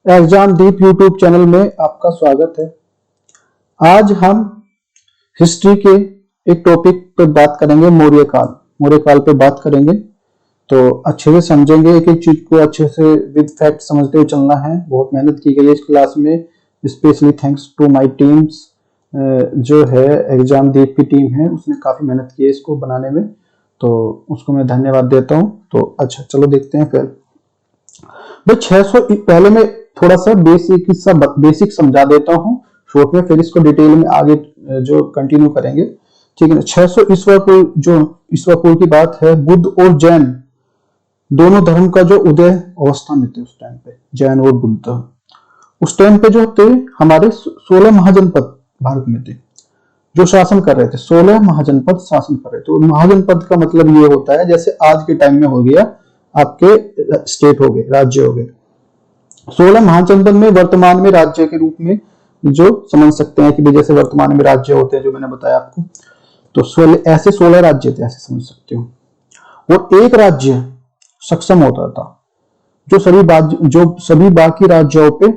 एग्जामदीप YouTube channel में आपका स्वागत है। आज हम हिस्ट्री के एक टॉपिक पे बात करेंगे, मौर्य काल पे बात करेंगे। तो अच्छे से समझेंगे, एक एक चीज को अच्छे से विद फैक्ट समझते हुए चलना है। बहुत मेहनत की गई है इस क्लास में, specially thanks to my teams. जो है एग्जामदीप की टीम है, उसने काफी मेहनत की है इसको बनाने में, तो उसको मैं धन्यवाद देता हूँ। तो अच्छा चलो देखते हैं फिर भाई 600। पहले मैं थोड़ा सा बेसिक समझा देता हूँ शॉर्ट में, फिर इसको डिटेल में आगे जो कंटिन्यू करेंगे, ठीक है ना। 600 ईस्वी पूर्व, जो ईस्वी पूर्व की बात है, बुद्ध और जैन दोनों धर्म का जो उदय अवस्था में थे उस टाइम पे, जैन और बुद्ध। उस टाइम पे जो थे हमारे 16 महाजनपद भारत में थे जो शासन कर रहे थे। 16 महाजनपद शासन कर रहे थे। और महाजनपद का मतलब ये होता है जैसे आज के टाइम में हो गया आपके स्टेट हो गए, राज्य हो गए। 16 महाजनपद में वर्तमान में राज्य के रूप में जो समझ सकते हैं कि जैसे वर्तमान में राज्य होते हैं, जो मैंने बताया आपको, तो 16 राज्य थे, ऐसे समझ सकते हो। और एक राज्य सक्षम होता था जो सभी बाकी राज्यों पे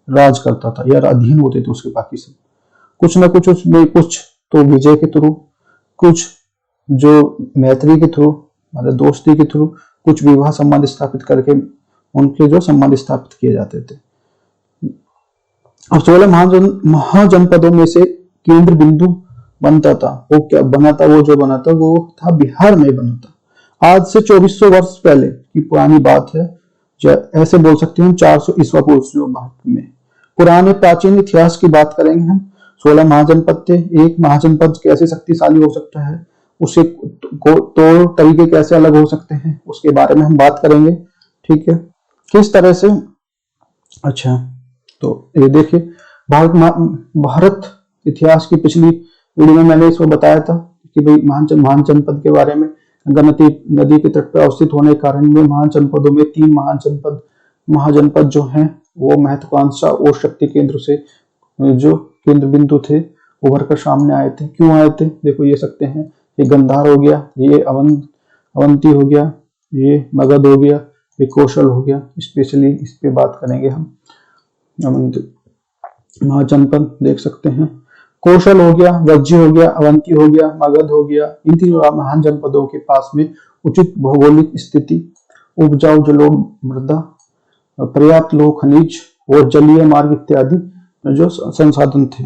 राज करता था या अधीन होते थे उसके बाकी सब। कुछ ना कुछ उसमें, कुछ तो विजय के थ्रू, कुछ जो मैत्री के थ्रू, मतलब दोस्ती के थ्रू, कुछ विवाह संबंध स्थापित करके उनके जो संबंध स्थापित किए जाते थे। और 16 महाजनपदों में से केंद्र बिंदु बनता था। वो क्या बना था? वो जो बना था वो था बिहार में बना था। आज से 2400 वर्ष पहले की पुरानी बात है, ऐसे बोल सकते हैं 400 ईस्वी पूर्व भारत में। पुराने प्राचीन इतिहास की बात करेंगे हम। 16 महाजनपद थे। एक महाजनपद कैसे शक्तिशाली हो सकता है, उसके तौर तरीके कैसे अलग हो सकते हैं, उसके बारे में हम बात करेंगे, ठीक है, किस तरह से। अच्छा, तो ये देखिए, भारत इतिहास की पिछली वीडियो में मैंने इसको बताया था कि भाई महान जनपद के बारे में। गंगा नदी के तट पर अवस्थित होने के कारण में महान जनपदों में 3 महाजनपद जो हैं वो महत्वाकांक्षा और शक्ति केंद्र से जो केंद्र बिंदु थे उभर कर सामने आए थे। क्यों आए थे? देखो ये सकते हैं, ये गंधार हो गया, ये अवंती हो गया, ये मगध हो गया, ये कौशल हो गया। स्पेशली इस पे बात करेंगे हम। महाजनपद देख सकते हैं, कौशल हो गया, वज्जी हो गया, अवंती हो गया, मगध हो गया। इन तीनों महान जनपदों के पास में उचित भौगोलिक स्थिति, उपजाऊ जलोढ़ मृदा, पर्याप्त लोह खनिज और जलीय मार्ग इत्यादि जो संसाधन थे।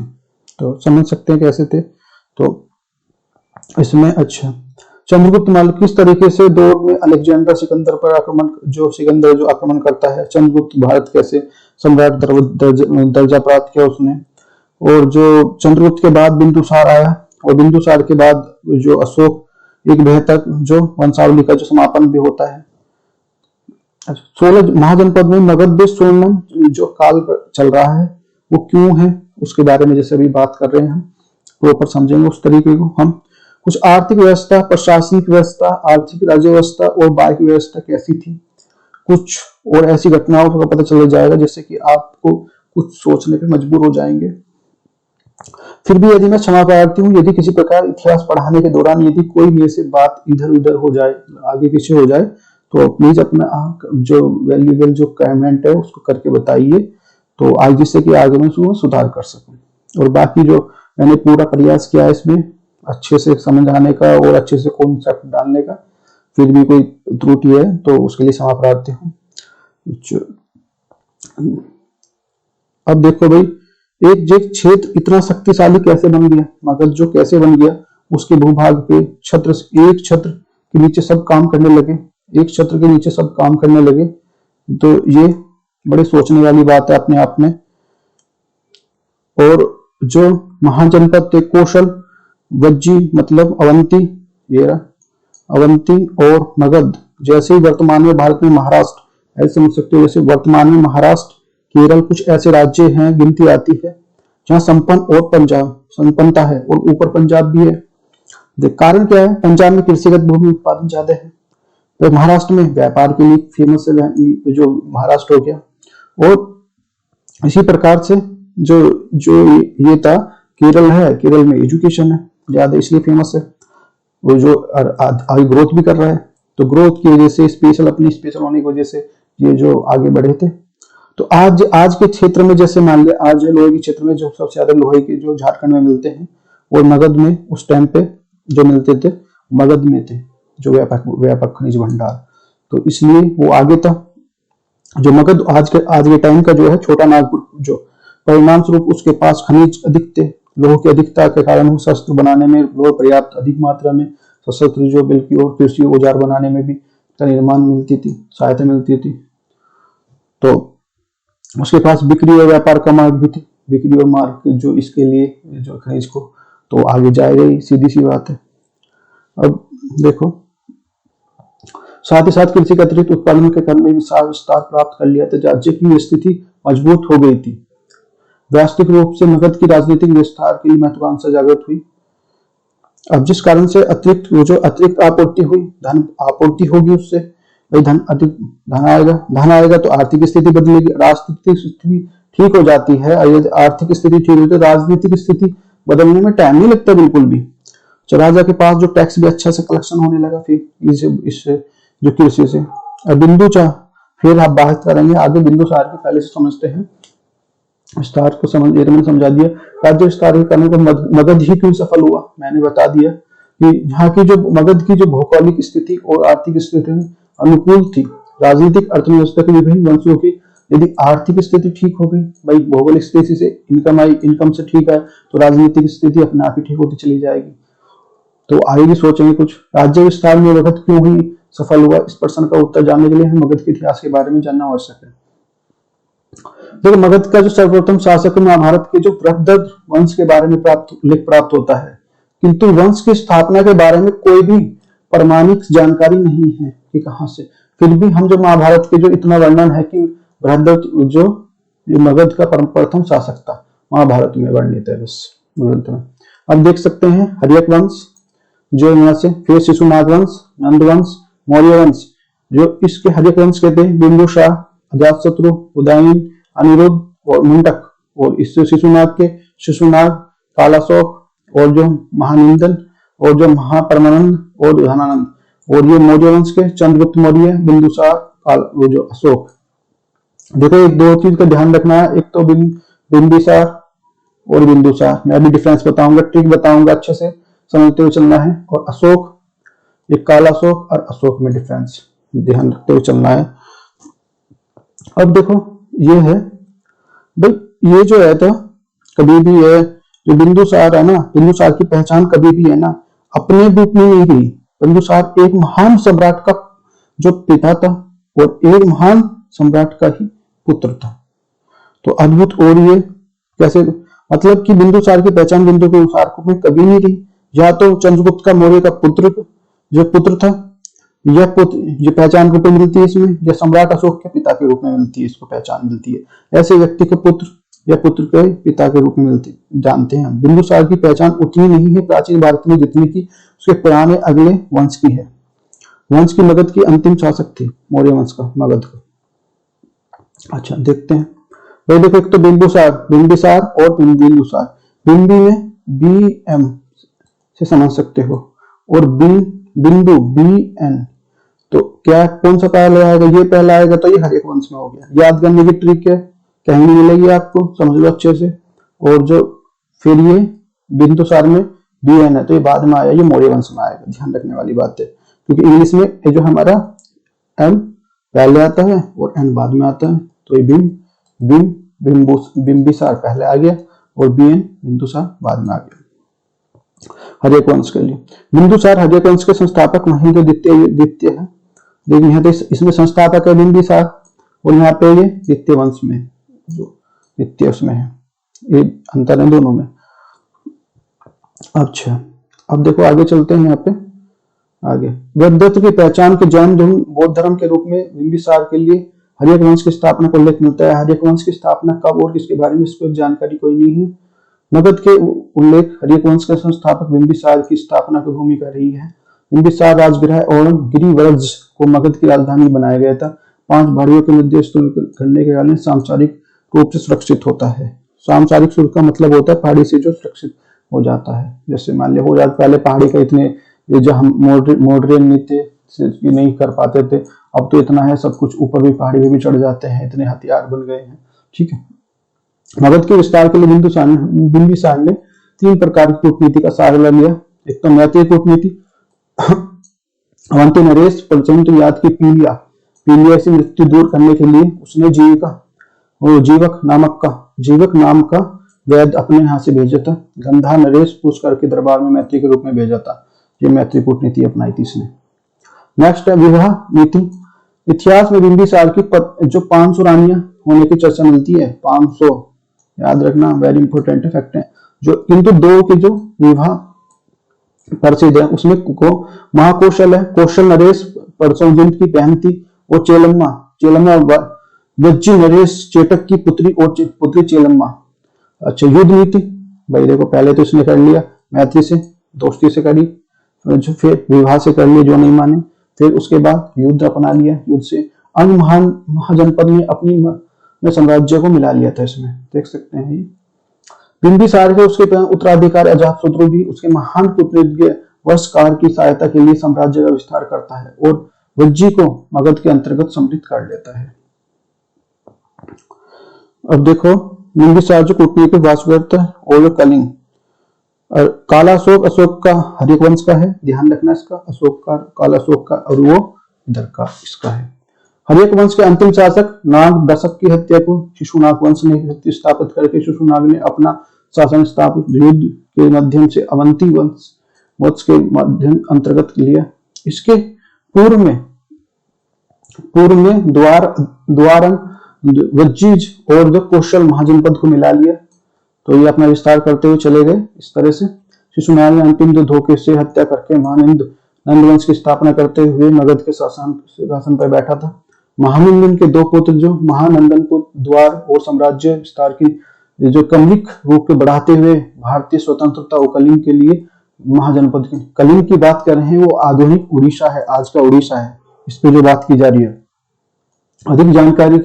तो समझ सकते हैं कैसे थे। तो इसमें अच्छा, चंद्रगुप्त मौर्य किस तरीके से दौर में अलेक्जेंडर सिकंदर पर सिकंदर जो आक्रमण करता है, चंद्रगुप्त भारत कैसे सम्राट दर्जा प्राप्त किया उसने। और जो चंद्रगुप्त के बाद बिंदुसार आया, और बिंदुसार के बाद जो अशोक, एक बेहतर जो वंशावली का जो समापन भी होता है। 16 महाजनपद में मगध स्वर्णम जो काल चल रहा है वो क्यों है, उसके बारे में जैसे अभी बात कर रहे हैं हम, प्रॉपर समझेंगे उस तरीके को हम। कुछ आर्थिक व्यवस्था, प्रशासनिक व्यवस्था, आर्थिक राज्य व्यवस्था और बाकी व्यवस्था कैसी थी, कुछ और ऐसी घटनाओं का पता चल जाएगा जिससे कि आपको कुछ सोचने पे मजबूर हो जाएंगे। फिर भी यदि मैं क्षमा प्रार्थी हूँ, यदि किसी प्रकार इतिहास पढ़ाने के दौरान यदि कोई मेरे से बात इधर उधर हो जाए, आगे पीछे हो जाए, तो प्लीज अपना जो वैल्यूएबल जो कमेंट है उसको करके बताइए, तो आज जिससे कि आगे मैं सुधार कर सकूं। और बाकी जो मैंने पूरा प्रयास किया है इसमें अच्छे से समझाने का और अच्छे से कॉन्सेप्ट डालने का, फिर भी कोई त्रुटि है तो उसके लिए क्षमा प्रार्थी हूँ। अब देखो भाई, एक क्षेत्र इतना शक्तिशाली कैसे बन गया, मगध जो कैसे बन गया, उसके भूभाग पे एक छत्र के नीचे सब काम करने लगे, एक छत्र के नीचे सब काम करने लगे। तो ये बड़े सोचने वाली बात है अपने आप में। और जो महाजनपद थे, कौशल, वज्जी मतलब अवंती, ये अवंती और मगध, जैसे ही वर्तमान में भारत में महाराष्ट्र, ऐसे समझ सकते हो जैसे वर्तमान में महाराष्ट्र, केरल, कुछ ऐसे राज्य हैं गिनती आती है जहां संपन्नता है, और ऊपर पंजाब भी है। कारण क्या है? पंजाब में कृषिगत भूमि उत्पादन ज्यादा है, तो महाराष्ट्र में व्यापार के लिए फेमस है जो महाराष्ट्र हो गया। और इसी प्रकार से जो जो ये था केरल है, केरल में एजुकेशन है ज्यादा इसलिए फेमस है, वो जो आगे ग्रोथ भी कर रहा है। तो ग्रोथ की वजह से स्पेशल होने की वजह से ये जो आगे बढ़े थे। तो आज आज के क्षेत्र में जैसे मान लिया, आज लोहे के क्षेत्र में जो सबसे ज्यादा लोहे के जो झारखंड में मिलते हैं और मगध में उस टाइम पे जो मिलते थे मगध में थे, जो व्यापक खनिज भंडार, तो इसलिए वो आगे था। जो मगध आज के टाइम का जो है छोटा नागपुर, जो परिणाम स्वरूप उसके पास खनिज अधिक थे, लोह की अधिकता के कारण वो शस्त्र बनाने में लोह पर्याप्त अधिक मात्रा में, सशस्त्र जो बल की और कृषि औजार बनाने में भी का निर्माण मिलती थी, सहायता मिलती थी। तो उसके पास बिक्री और व्यापार का मार्ग भी थी, बिक्री और मार्ग जो इसके लिए जो खनिज को, तो आगे जाएगा ही, सीधी सी बात है। अब देखो, साथ ही साथ कृषि के अतिरिक्त उत्पादन के क्रम में विस्तार प्राप्त कर लिया था, राज्य की स्थिति मजबूत हो गई थी। वास्तविक रूप से मगध की राजनीतिक विस्तार के लिए महत्वाकांक्षा जागृत हुई। अब जिस कारण से अतिरिक्त आपूर्ति हुई, धन आपूर्ति होगी, उससे भाई धन आएगा तो आर्थिक स्थिति बदलेगी, राजनीतिक स्थिति ठीक हो जाती है। यदि आर्थिक स्थिति ठीक होती है तो राजनीतिक स्थिति बदलने में टाइम नहीं लगता बिल्कुल भी। तो राजा के पास जो टैक्स भी अच्छा से कलेक्शन होने लगा फिर इससे जो कृषि से। अब बिंदुसार, फिर आप बात करेंगे आगे बिंदुसार की, पहले से समझते हैं विस्तार को। समझ, ये तो मैंने समझा दिया। राज्य विस्तार करने को मगध ही क्यों सफल हुआ, मैंने बता दिया कि यहाँ की जो मगध की जो भौगोलिक स्थिति और आर्थिक स्थिति अनुकूल थी। राजनीतिक अर्थव्यवस्था के विभिन्न वंशों की यदि आर्थिक स्थिति ठीक हो गई, भाई भौगोलिक स्थिति से इनकम आई, इनकम से ठीक है, तो राजनीतिक स्थिति अपने आप ही ठीक होती चली जाएगी। तो आगे भी सोचेंगे कुछ। राज्य विस्तार में मगध क्यों हुई सफल हुआ, इस प्रश्न का उत्तर जानने के लिए हमें मगध के इतिहास के बारे में जानना आवश्यक है। देखो, मगध का जो सर्वप्रथम शासक महाभारत के जो बृहद्रथ वंश के बारे में प्राप्त होता है, किंतु वंश की स्थापना के बारे में कोई भी प्रमाणिक जानकारी नहीं है कि कहां से। फिर भी हम जो महाभारत के जो इतना वर्णन है कि बृहद्रथ जो मगध का प्रथम शासक था, महाभारत में वर्णित है बस ग्रंथ में। अब देख सकते हैं हर्यक वंश जो यहाँ से, फिर शिशुनाग वंश, नंद वंश, मौर्य वंश, जो इसके हर्यक वंश कहते हैं बिंदुसार, अजातशत्रु, उदयन, अनिरुद्ध और मुंडक, और इससे शिशुनाग, कालाशोक और जो महानिंदन और जो महापरमानंद और धनानंद, और ये मौर्य वंश के चंद्रगुप्त मौर्य, बिंदुसार, वो जो अशोक। देखो, एक दो चीज का ध्यान रखना है, एक तो बिंबिसार और बिंदुसार, मैं अभी डिफरेंस बताऊंगा, ट्रिक बताऊंगा, अच्छे से समझते हुए चलना है। और अशोक, एक कालाशोक और अशोक में डिफरेंस ध्यान रखते हुए चलना है। अब देखो, ये है भाई, ये जो है तो कभी भी है जो बिंदुसार है ना, बिंदुसार की पहचान कभी भी है ना अपने रूप में नहीं रही। बिंदुसार एक महान सम्राट का जो पिता था और एक महान सम्राट का ही पुत्र था। तो अद्भुत। और ये कैसे, मतलब कि बिंदुसार की पहचान बिंदुसार में कभी नहीं रही। या तो चंद्रगुप्त का मौर्य का पुत्र था, यह पहचान रूप में मिलती है इसमें, या सम्राट अशोक के पिता के रूप में मिलती है, इसको पहचान मिलती है। ऐसे व्यक्ति के पुत्र या पुत्र के पिता के रूप में मिलती जानते हैं। बिंदुसार की पहचान उतनी नहीं है प्राचीन भारत में जितनी की उसके पुराने अगले वंश की है। वंश की मगध की अंतिम शासक थी, मौर्य वंश का मगध का। अच्छा, देखते हैं भाई। देखो, एक तो बिंबिसार और बिंदुसार। बिंबी में बी एम से समझ सकते हो, और बिंदु BN, तो क्या कौन सा पहले आएगा, ये पहला आएगा, तो ये हर्यक वंश में हो गया। याद करने की ट्रिक है, कहीं नहीं मिलेगी आपको, समझ लो अच्छे से। और जो फिर ये बिंदुसार में BN है, तो ये बाद में आया, ये मौर्य वंश में आएगा। ध्यान रखने वाली बात है, क्योंकि इंग्लिश में ये जो हमारा M पहले आता है और N बाद में आता है, तो ये बिंबिसार पहले आ गया और BN बिंदुसार बाद में आ गया हर्यक वंश के लिए। बिंदुसार हर्यक वंश के संस्थापक महेंद्र द्वितीय है। देखिए यहाँ पे इसमें संस्थापक है बिंबिसार, और यहाँ पे ये द्वितीय वंश में, जो द्वितीय उसमें है, ये अंतर है दोनों में। अच्छा, अब देखो आगे चलते हैं। यहाँ पे आगे बृहद्रथ की पहचान के जैन धर्म, बौद्ध धर्म के रूप में बिंबिसार के लिए हर्यक वंश की स्थापना का उल्लेख मिलता है। हर्यक वंश की स्थापना कब और किसके बारे में इसको जानकारी कोई नहीं है। मगध के उल्लेख हर्यक वंश के संस्थापक बिंबिसार की स्थापना की भूमिका रही है। बिंबिसार राजगृह और गिरिव्रज को मगध की राजधानी बनाया गया था। 5 भाइयों के निर्देश करने के कारण सांसारिक रूप से सुरक्षित होता है। सांसारिक सुरक्षा का मतलब होता है पहाड़ी से जो सुरक्षित हो जाता है। जैसे मान लिया हो जाता, पहले पहाड़ी का इतने जो हम मॉडर्न नहीं थे, नहीं कर पाते थे, अब तो इतना है, सब कुछ ऊपर भी पहाड़ी पे भी चढ़ जाते हैं, इतने हथियार बन गए हैं। ठीक है, मगध के विस्तार के लिए बिंबिसार ने 3 प्रकार की कूटनीति का सहारा लिया। एक तो मैत्रेय कूटनीति, अवंती नरेश प्रचंड याद की पीलिया से मृत्यु दूर करने के लिए उसने जीवक नाम का वैद्य अपने यहाँ से भेजा था। गंधा नरेश पुष्कर के दरबार में मैत्री के रूप में भेजा था। ये मैत्री कूटनीति अपनाई थी इसने। नेक्स्ट है विवाह नीति। इतिहास में बिंबिसार की जो 500 रानियां होने की चर्चा मिलती है, 500 याद रखना, वेरी इंपॉर्टेंट फैक्ट है। जो किंतु 2 के जो विवाह प्रसिद्ध है उसमें को महाकौशल है, कौशल नरेश परसोजिंद की बहन थी, और चेलम्मा वज्जी नरेश चेटक की पुत्री और पुत्री चेलम्मा। अच्छा, युद्ध नीति, भाई देखो पहले तो इसने कर लिया मैत्री से, दोस्ती से करी, फिर विवाह से कर लिया जो नहीं माने, फिर उसके बाद युद्ध अपना लिया, युद्ध से अन्य महाजनपद में अपनी साम्राज्य को मिला लिया था। इसमें देख सकते हैं बिंबिसार के उसके उत्तराधिकारी अजातशत्रु भी उसके महान कूटनीतिज्ञ वशकार की सहायता के लिए साम्राज्य का विस्तार करता है और वज्जी को मगध के अंतर्गत सम्मिलित कर लेता है। अब देखो बिंबिसार जो कूटनीतिक वासुदेव और कलिंग, और कालाशोक अशोक का हर्यक वंश का है, ध्यान रखना इसका, अशोक का कालाशोक का, और वो इधर का इसका है। हर्यक वंश के अंतिम शासक नाग दशक की हत्या को शिशुनाग वंश ने स्थापित करके शिशुनाग ने अपना शासन स्थापित युद्ध के माध्यम से अवंती वंश के माध्यम अंतर्गत लिया। इसके पूर्व में द्वारंग वज्जीज और जो कौशल महाजनपद को मिला लिया, तो ये अपना विस्तार करते हुए चले गए। इस तरह से शिशुनाग ने अंतिम जो धोखे से हत्या करके महानंद वंश की स्थापना करते हुए मगध के शासन पर बैठा था। महानंदन के 2 पुत्र जो महानंदन को द्वार और साम्राज्य विस्तार की जो क्रमिक रूप में बढ़ाते हुए भारतीय स्वतंत्रता और कलिंग के लिए महाजनपद की, कलिंग की बात कर रहे हैं, वो आधुनिक उड़ीसा है, आज का उड़ीसा है, इस पे जो बात की जा रही है। अधिक जानकारी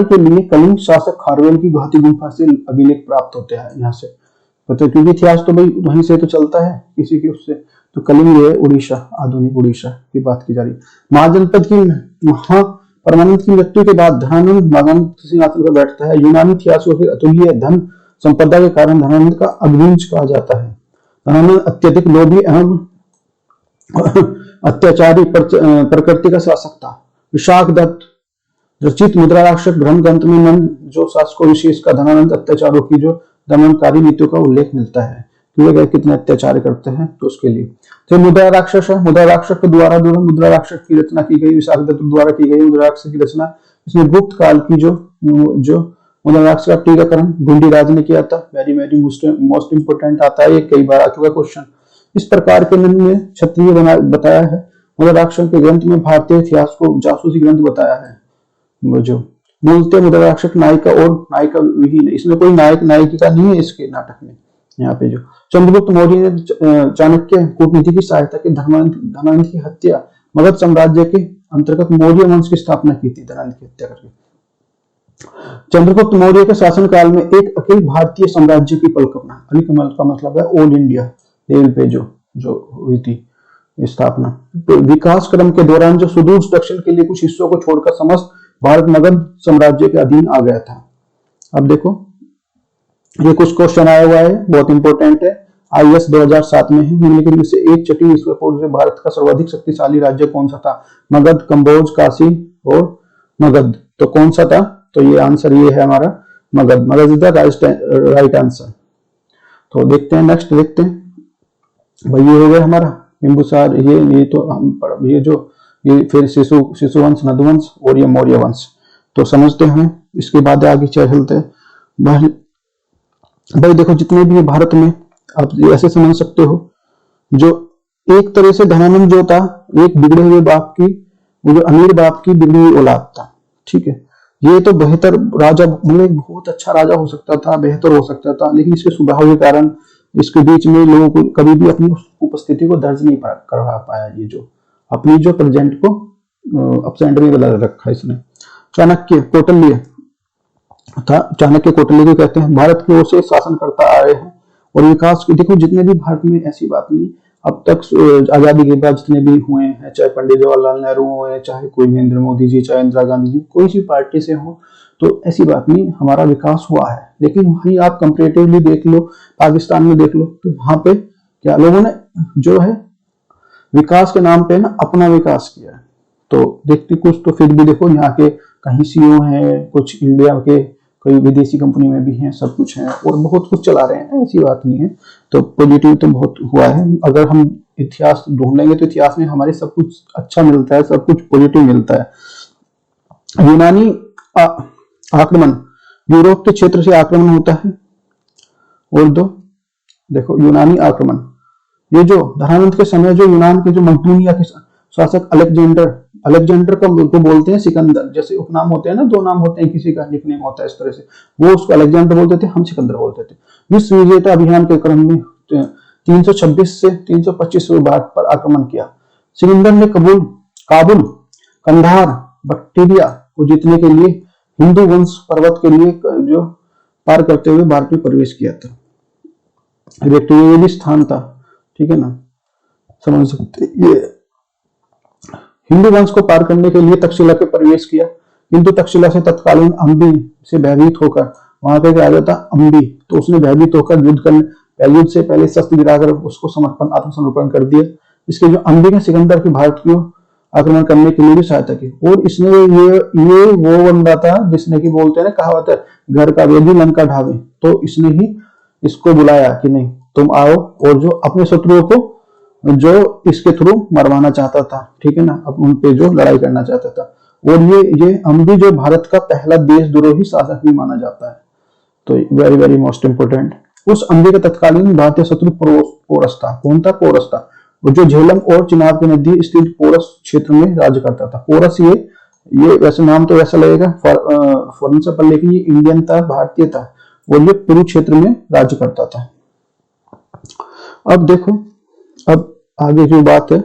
के लिए कलिंग शासक खारवेल की गुवाहाटी गुफा से अभिलेख प्राप्त होते हैं यहाँ से, मतलब क्योंकि इतिहास तो भाई वहीं से तो चलता है किसी के उससे, तो कलिंग ये उड़ीसा, आधुनिक उड़ीसा की बात की जा रही है। महाजनपद की परमानंद की मृत्यु के बाद धनानंद मगध सिंहासन पर बैठता है। यूनानी इतिहासों के अतुल्य धन संपदा के कारण धनानंद का अग्निंज कहा जाता है। धनानंद अत्यधिक लोभी एवं अत्याचारी प्रकृति का शासक था। विशाख दत्त रचित मुद्रा राक्षस ब्रह्म ग्रंथ में नंद जो शासकों विशेष का धनानंद अत्याचारों की जो दमनकारी नीतियों का उल्लेख मिलता है, कि कितने अत्याचार करते हैं, तो उसके लिए तो मुद्रा राक्षस है। मुद्रा राक्षस के द्वारा मुद्रा राक्षस की रचना की गई, विशाख दत्त द्वारा की गई मुद्रा राक्षस की रचना। इसमें गुप्त काल की जो मुद्रा राक्षस का टीकाकरण भिंडी राज ने किया था। वेरी मोस्ट इंपोर्टेंट आता है, ये कई बार आ चुका क्वेश्चन। इस प्रकार के नंद ने क्षत्रिय बताया है। मुद्रा राक्षस के ग्रंथ में भारतीय इतिहास को जासूसी ग्रंथ बताया है। जो मूलतः मुद्रा राक्षस नायिका और नायिका विहीन, इसमें कोई नायक नायिका नहीं है इसके नाटक में। यहाँ पे जो चंद्रगुप्त मौर्य ने चाणक्य कूटनीति की सहायता के धनानंद की हत्या मगध साम्राज्य के अंतर्गत मौर्य वंश की स्थापना की थी, धनानंद की हत्या करके। चंद्रगुप्त मौर्य के शासनकाल में एक अखिल भारतीय साम्राज्य की कल्पना, अखिल का मतलब है ऑल इंडिया लेवल पे जो हुई थी स्थापना। तो विकास क्रम के दौरान जो सुदूर दक्षिण के लिए कुछ हिस्सों को छोड़कर समस्त भारत मगध साम्राज्य के अधीन आ गया था। अब देखो ये कुछ क्वेश्चन आया हुआ है, बहुत इंपॉर्टेंट है, IAS 2007 में है। निम्नलिखित में से एक छठी विश्व रिपोर्ट से भारत का सर्वाधिक शक्तिशाली राज्य कौन सा था? मगध, कंबोज, काशी और मगध। तो कौन सा था? तो ये आंसर ये है हमारा Magadh. Magadh is the right answer. तो देखते हैं, नेक्स्ट देखते हैं भाई, ये हो गया हमारा बिंदुसार, ये तो हम ये फिर शिशु वंश, नंदवंश और ये मौर्य वंश तो समझते हैं। इसके बाद आगे चलते हैं भाई। देखो जितने भी भारत में आप ऐसे समझ सकते हो, जो एक तरह से धनानंद जो था एक बिगड़े हुए बाप की, वो जो अमीर बाप की बिगड़ी हुई औलाद था, ठीक है। ये तो बेहतर राजा, मतलब बहुत अच्छा राजा हो सकता था, बेहतर हो सकता था, लेकिन इसके स्वभाव के कारण इसके बीच में लोगों को कभी भी अपनी उपस्थिति को दर्ज नहीं करवा पाया। ये जो अपनी जो प्रेजेंट को अपसेंट में बदल रखा इसने। चाणक्य कौटिल्य था, चाणक्य कौटिल्य को कहते हैं, भारत की ओर से शासन करता आए हैं और विकास की, देखो जितने भी भारत में, ऐसी बात नहीं, अब तक आजादी के बाद जितने भी हुए हैं, चाहे पंडित जवाहरलाल नेहरू हुए, चाहे कोई नरेंद्र मोदी जी, चाहे इंदिरा गांधी जी, कोई सी पार्टी से हो, तो ऐसी बात नहीं, हमारा विकास हुआ है। लेकिन वहीं आप कंपेरेटिवली देख लो, पाकिस्तान में देख लो, तो वहां पे क्या लोगों ने जो है विकास के नाम पे ना अपना विकास किया है। तो देखते कुछ तो फिर भी देखो यहाँ के कहीं सीईओ हैं, कुछ इंडिया के कोई विदेशी कंपनी में भी हैं, सब कुछ है और बहुत कुछ चला रहे हैं, ऐसी बात नहीं है। तो पॉजिटिव तो बहुत हुआ है। अगर हम इतिहास ढूंढेंगे तो इतिहास में हमारे सब कुछ अच्छा मिलता है, सब कुछ पॉजिटिव मिलता है। यूनानी आक्रमण, यूरोप के क्षेत्र से आक्रमण होता है। और दो देखो यूनानी आक्रमण, ये जो धनानंद के समय जो यूनान के जो मकदूनिया के शासक अलेक्जेंडर को बोलते हैं सिकंदर, जैसे उपनाम होते हैं ना, दो नाम होते हैं, किसी का निकनेम होता है इस तरह से, वो उसको अलेक्जेंडर बोलते थे, हम सिकंदर बोलते थे। विश्व विजेता अभियान के क्रम में 326 से 325 भारत पर आक्रमण किया। सिकंदर ने काबुल, कंधार, बक्ट्रिया को जीतने के लिए हिंदू वंश पर्वत के लिए जो पार करते हुए भारत में प्रवेश किया था। ये भी स्थान था, ठीक है ना, समझ सकते। ये हिंदू वंश को पार करने के लिए तक्षशिला के प्रवेश किया, किंतु तक्षशिला से तत्कालीन अंबी से भयभीत होकर, वहां पे राजा था अंबी, तो उसने भयभीत होकर युद्ध से पहले शस्त्र गिराकर उसको आत्मसमर्पण कर दिया। इसके जो अंबी ने सिकंदर की भारत को आक्रमण करने के लिए भी सहायता की। और इसने ये वो बंदा था जिसने की बोलते हैं ना, कहावत है घर का वेदी लंका ढावे, तो इसने ही इसको बुलाया कि नहीं तुम आओ, और जो अपने शत्रुओं को जो इसके थ्रू मरवाना चाहता था, ठीक है ना, अब उन पे जो लड़ाई करना चाहता था। और ये अंबी जो भारत का पहला देशद्रोही शासक भी माना जाता है। तो वेरी वेरी मोस्ट इंपोर्टेंट, उस अंबी का तत्कालीन भारतीय शत्रु पोरस था। कौन था? पोरस था, वो जो झेलम और चिनाब के नदी स्थित पोरस क्षेत्र में राज्य करता था। पोरस ये वैसे नाम तो वैसा लगेगा फॉरेन से, पर लेकिन ये इंडियन था, भारतीय था, और ये पूर्व क्षेत्र में राज्य करता था। अब देखो, अब आगे जो बात है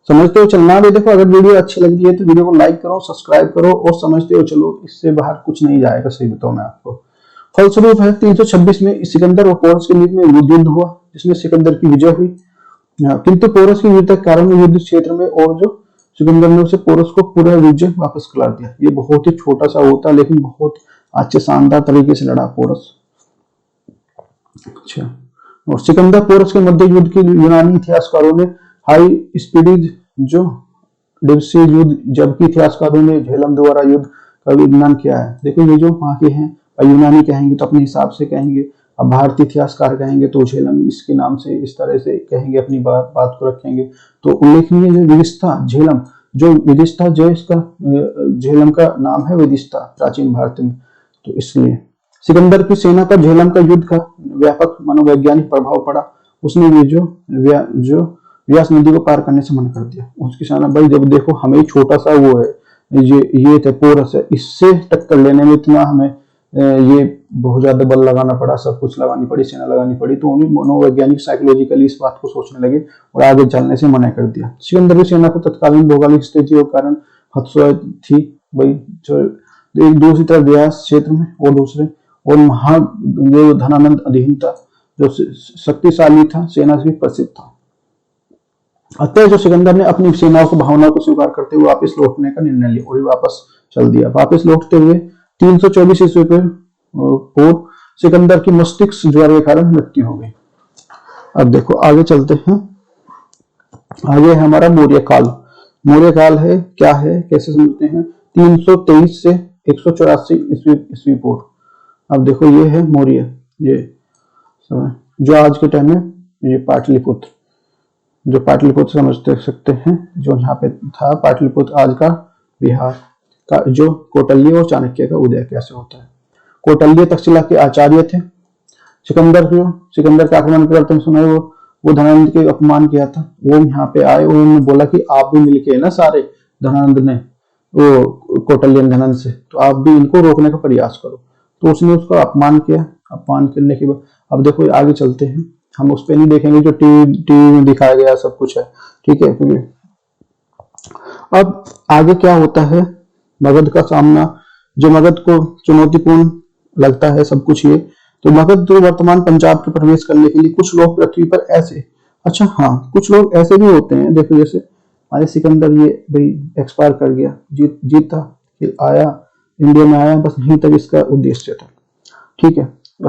समझते हो चलना भी। देखो अगर वीडियो अच्छी लग रही है तो वीडियो को लाइक करो, सब्सक्राइब करो, और समझते हो चलो, इससे बाहर कुछ नहीं जाएगा, सही बताऊं मैं आपको। फलस्वरूप है 326 में सिकंदर और पोरस के बीच में युद्ध हुआ, जिसमें सिकंदर की विजय हुई, किंतु पोरस की विजय के कारण युद्ध क्षेत्र में, और जो सिकंदर ने उसे पोरस को पूरा विजय वापस करा दिया। ये बहुत ही छोटा सा होता, लेकिन बहुत अच्छे शानदार तरीके से लड़ा पोरस। अच्छा, और सिकंदर पोरस के मध्य युद्ध की यूनानी इतिहासकारों ने हाई स्पीडीज जो डिवसी युद्ध, जबकि इतिहासकारों ने झेलम द्वारा युद्ध का विज्ञान किया है। देखो ये जो वहां के हैं, यूनानी कहेंगे तो अपने हिसाब से कहेंगे, अब भारतीय इतिहासकार कहेंगे तो झेलम इसके नाम से इस तरह से कहेंगे, अपनी बात को रखेंगे। तो उल्लेखनीय जो विदिशा झेलम, जो विदिशा जो इसका झेलम का नाम है विदिशा प्राचीन भारत में, तो इसलिए सिकंदर की सेना का झेलम का युद्ध का व्यापक मनोवैज्ञानिक प्रभाव पड़ा। उसने ये जो व्यास नदी को पार करने से मना कर दिया। उसकी सेना भाई, जब देखो हमें छोटा सा वो है, ये थे पोरस है, इससे टक्कर लेने में इतना हमें ये बहुत ज्यादा बल लगाना पड़ा, सब कुछ लगानी पड़ी, सेना लगानी पड़ी। तो उन्हें मनोवैज्ञानिक साइकोलॉजिकली इस बात को सोचने लगे और आगे चलने से मना कर दिया। सिकंदर की सेना को तत्कालीन भौगोलिक स्थिति के कारण हतोत्साह थी भाई, जो एक दूसरी तरफ व्यास क्षेत्र में और दूसरे और जो धनानंद अधीन था, जो शक्तिशाली था, सेना से प्रसिद्ध था। अतः जो सिकंदर ने अपनी सेनाओं को भावनाओं को स्वीकार करते हुए वापस लौटने का निर्णय लिया और वापस चल दिया। वापस लौटते हुए 324 ईस्वी पूर्व सिकंदर की मस्तिष्क ज्वर के कारण मृत्यु हो गई। अब देखो आगे चलते हैं। आगे है हमारा मौर्य काल। मौर्य काल है क्या है, कैसे समझते हैं? 323 से 184 ईस्वी पूर्व। अब देखो ये है मौर्य, ये जो आज के टाइम में ये पाटलिपुत्र, जो पाटलिपुत्र समझते सकते हैं, जो यहाँ पे था पाटलिपुत्र, आज का बिहार का, जो कौटिल्य और चाणक्य का उदय कैसे होता है। कौटिल्य तक्षशिला के आचार्य थे। सिकंदर का आक्रमण करते समय वो धनानंद के अपमान किया था। वो यहाँ पे आए, उन्होंने बोला कि आप भी मिलके ना सारे, धनानंद ने वो कौटिल्य धनानंद से, तो आप भी इनको रोकने का प्रयास करो। तो उसने उसका अपमान किया। अपमान करने के बाद अब देखो आगे चलते हैं, हम उस पर नहीं देखेंगे जो टीवी में दिखाया गया सब कुछ है, ठीक है। अब आगे क्या होता है, मगध का सामना, जो मगध को चुनौतीपूर्ण लगता है सब कुछ ये। तो मगध जो वर्तमान पंजाब के प्रवेश करने के लिए कुछ लोग पृथ्वी पर ऐसे अच्छा हाँ, कुछ लोग ऐसे भी होते हैं, देखो जैसे हमारे सिकंदर ये भाई एक्सपायर कर गया, जीता, फिर आया, इंडिया में आया, बस यहीं तक इसका उद्देश्य था, ठीक है।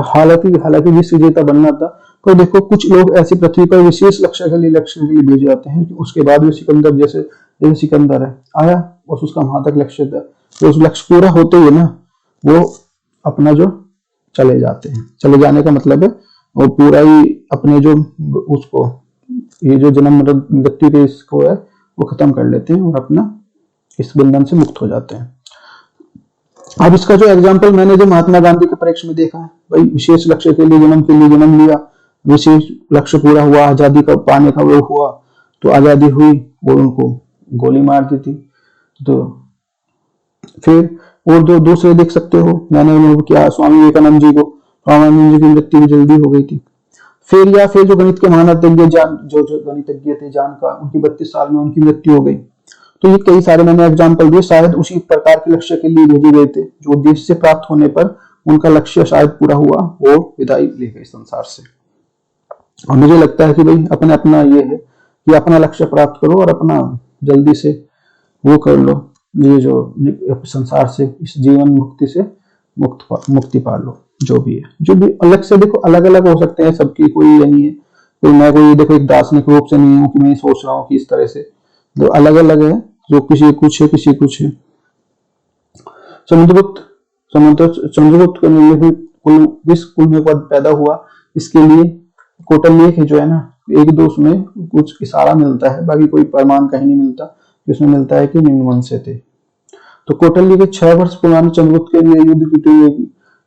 हालांकि हालांकि विश्व विजेता बनना था, पर देखो कुछ लोग ऐसी पृथ्वी पर विशेष लक्ष्य के लिए भेजे जाते हैं कि उसके बाद भी सिकंदर जैसे जैसे सिकंदर है आया, बस उसका वहां तक लक्ष्य था, तो उस लक्ष्य पूरा होते ही ना वो अपना जो चले जाते हैं, चले जाने का मतलब है वो पूरा ही अपने जो उसको ये जो जन्म मृत्यु के इसको है वो खत्म कर लेते हैं और अपना इस बंधन से मुक्त हो जाते हैं। अब इसका जो एग्जाम्पल मैंने जो महात्मा गांधी के परीक्षा में देखा है, भाई विशेष लक्ष्य के लिए जन्म लिया, विशेष लक्ष्य पूरा हुआ, आजादी का पाने का वो हुआ, तो आजादी हुई, वो उनको गोली मार दी थी। तो फिर और दो दूसरे देख सकते हो, मैंने उन्होंने किया स्वामी विवेकानंद जी को, स्वामी विवेकानंद जी की मृत्यु जल्दी हो गई थी। फिर जो गणित के महारथज्ञ जो गणितज्ञ थे जानकार, उनकी 32 साल में उनकी मृत्यु हो गई। तो ये कई सारे मैंने एग्जाम्पल दिए, शायद उसी प्रकार के लक्ष्य के लिए भेजे गए थे, जो उद्देश्य से प्राप्त होने पर उनका लक्ष्य शायद पूरा हुआ, वो विदाई ले गए संसार से। और मुझे लगता है कि भाई अपना अपना ये है कि अपना लक्ष्य प्राप्त करो और अपना जल्दी से वो कर लो, ये जो संसार से इस जीवन मुक्ति से मुक्ति पा लो। जो भी है, जो भी अलग से देखो अलग अलग हो सकते हैं सबकी, कोई ये नहीं है, कोई मैं कोई देखो एक दार्शनिक रूप से नहीं हूँ कि मैं सोच रहा हूँ कि इस तरह से, जो अलग अलग है, जो किसी कुछ है किसी कुछ है। चंद्रगुप्त चंद्रगुप्त कुल में पद पैदा हुआ, इसके लिए कौटिल्य जो है ना, एक दो उसमें कुछ इशारा मिलता है, बाकी कोई प्रमाण कहीं नहीं मिलता। उसमें मिलता है कि निम्न वंश से थे। तो कौटिल्य के 6 वर्ष पुराने चंद्रगुप्त के लिए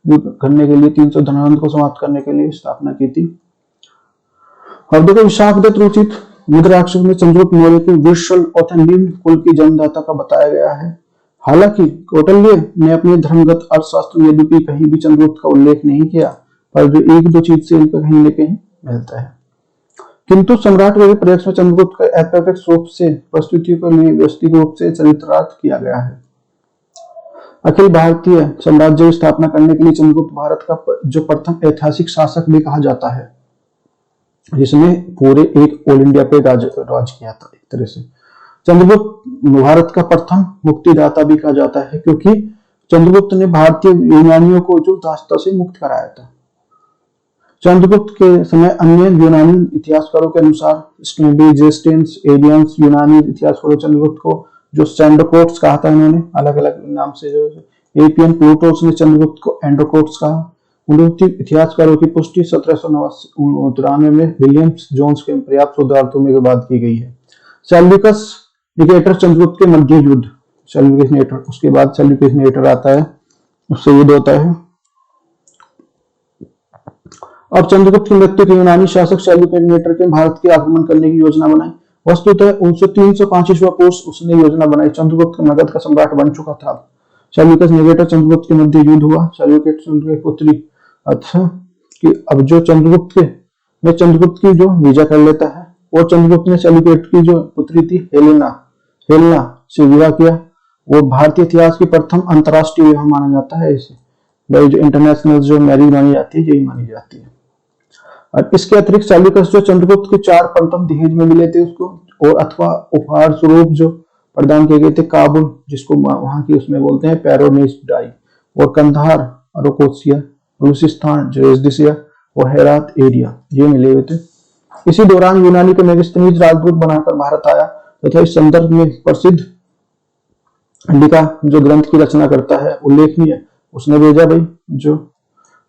युद्ध करने के लिए 300 धनानंद को समाप्त करने के लिए स्थापना की थी। अब देखो विशाखदत्त रोचित मुद्राक्षर में चंद्रगुप्त मौर्य के विरसल और निम्न कुल की जन्मदाता का बताया गया है। हालांकि कौटिल्य ने अपने धर्मगत अर्थशास्त्र में यद्यपि कहीं भी चंद्रगुप्त का उल्लेख नहीं किया, पर जो एक दो चीज से इनका कहीं न कहीं मिलता है। किंतु सम्राट के प्रयास में चंद्रगुप्त का अप्रत्यक्ष रूप से प्रस्तुति को व्यवस्थित रूप से चरित्रार्थ किया गया है। अखिल भारतीय साम्राज्य की स्थापना करने के लिए चंद्रगुप्त भारत का जो प्रथम ऐतिहासिक शासक भी कहा जाता है, जिसने पूरे एक ऑल इंडिया पे राज किया था। एक तरह से चंद्रगुप्त भारत का प्रथम मुक्तिदाता भी कहा जाता है, क्योंकि चंद्रगुप्त ने भारतीय यूनानियों को जो दासता से मुक्त कराया था। चंद्रगुप्त के समय अन्य यूनानी इतिहासकारों के अनुसार एलियंस यूनानी इतिहासकारों चंद्रगुप्त को जो सैंडोकोट्स कहा था, इन्होंने अलग अलग नाम से, जो एपियन प्लूटोस ने चंद्रगुप्त को एंड्रोकोट्स कहा। उन्नति इतिहासकारों की पुष्टि 1793 में विलियम्स जोन्स के पर्याप्त शोधार्थों में बाद की गई है। सेल्यूकस निकेटर चंद्रगुप्त के मध्य युद्ध, सेल्यूकस निकेटर, उसके बाद सेल्यूकस निकेटर आता है, उससे युद्ध होता है। अब चंद्रगुप्त की मृत्यु के यूनानी शासक सेल्यूकस निकेटर के भारत के आक्रमण करने की योजना बनाई। वस्तुतः 325वां कोर्स उसने योजना बनाई। चंद्रगुप्त मगध का सम्राट बन चुका था। सेल्यूकस निकेटर चंद्रगुप्त के मध्य युद्ध हुआ। सेल्यूकस की पुत्री, अच्छा कि अब जो चंद्रगुप्त की जो विजय कर लेता है, और चंद्रगुप्त ने सेल्यूकस की जो पुत्री थी हेलेना से विवाह किया। वो भारतीय इतिहास की प्रथम अंतरराष्ट्रीय विवाह माना जाता है इसे, भाई जो इंटरनेशनल जो मैरिज मानी जाती है, यही मानी जाती है। और इसके अतिरिक्त सेल्यूकस जो चंद्रगुप्त के 4 प्रथम दहेज में मिले थे उसको, और अथवा उपहार स्वरूप जो प्रदान किए गए थे, काबुल जिसको वहां की उसमें बोलते हैं पेरोनिस डाई, और कंधार, अरोकोसिया, रूसिस्तान, जरेसडिसिया और हेरात एरिया, ये मिले हुए थे। इसी दौरान यूनानी को मेगास्थनीज राजदूत बनाकर भारत आया तथा इस संदर्भ में प्रसिद्ध अंडिका जो ग्रंथ की रचना करता है, उल्लेखनीय, उसने भेजा भाई जो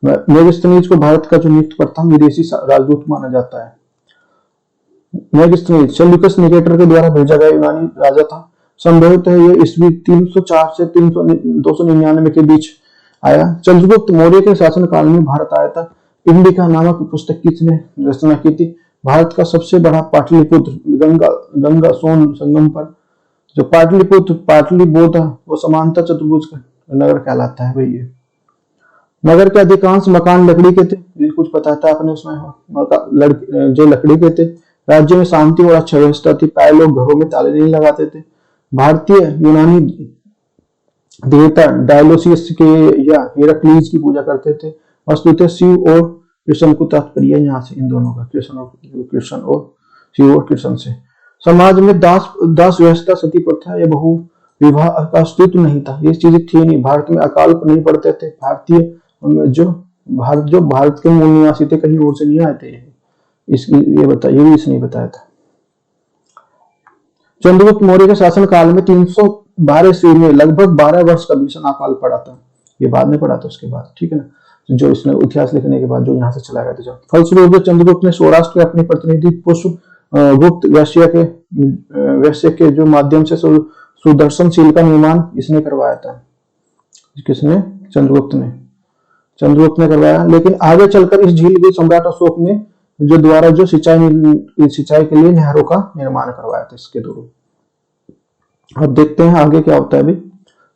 मेगास्थनीज को भारत का जो नियुक्त प्रथम विदेशी राजदूत माना जाता है। मेगास्थनीज सेल्यूकस निकेटर के द्वारा भेजा गया यूनानी राजा था। संभवतः ये ईस्वी 304 से 299 के बीच आया। चंद्रगुप्त मौर्य के शासनकाल में भारत आया था। इंडिका नामक पुस्तक की इसने रचना की थी। भारत का सबसे बड़ा पाटलिपुत्र गंगा सोन संगम पर जो पाटलिपुत्र वो समानता चतुर्भुज का नगर कहलाता है भाई। ये नगर के अधिकांश मकान लकड़ी के थे, कुछ पता था आपने उसमें जो लकड़ी के थे। राज्य में शांति और अच्छा व्यवस्था थी। प्राय लोग घरों में ताले नहीं लगाते थे। भारतीय यूनानी देवता डायलोसियस के या हेराक्लीज की पूजा करते थे। वस्तुतः शिव और कृष्ण को तात्पर्य यहाँ से इन दोनों का, कृष्ण और शी वोट कृष्ण से। समाज में दास व्यवस्था, सती प्रथा या बहु विवाह का अस्तित्व नहीं था, ये चीजें थी नहीं। भारत में अकाल नहीं पड़ते थे। जो भारत के मूल निवासी थे, कहीं और से नहीं आए थे। ये भी इसने बताया था। चंद्रगुप्त मौर्य के शासन काल में 312 ईस्वी में लगभग 12 वर्ष का भीषण अकाल पड़ा था। ये बाद में पड़ा था उसके बाद, ठीक है ना, जो इसने इतिहास लिखने के बाद जो यहाँ से चला गया था। फलस्वरूप चंद्रगुप्त ने सौराष्ट्र के अपने प्रतिनिधि गुप्त वैश्य के जो माध्यम से सुदर्शनशील का निर्माण इसने करवाया था। किसने? चंद्रगुप्त ने करवाया। लेकिन आगे चलकर इस झील के सम्राट अशोक ने जो द्वारा जो सिंचाई के लिए नहरों का निर्माण करवाया था इसके द्वारा। अब देखते हैं आगे क्या होता है। अभी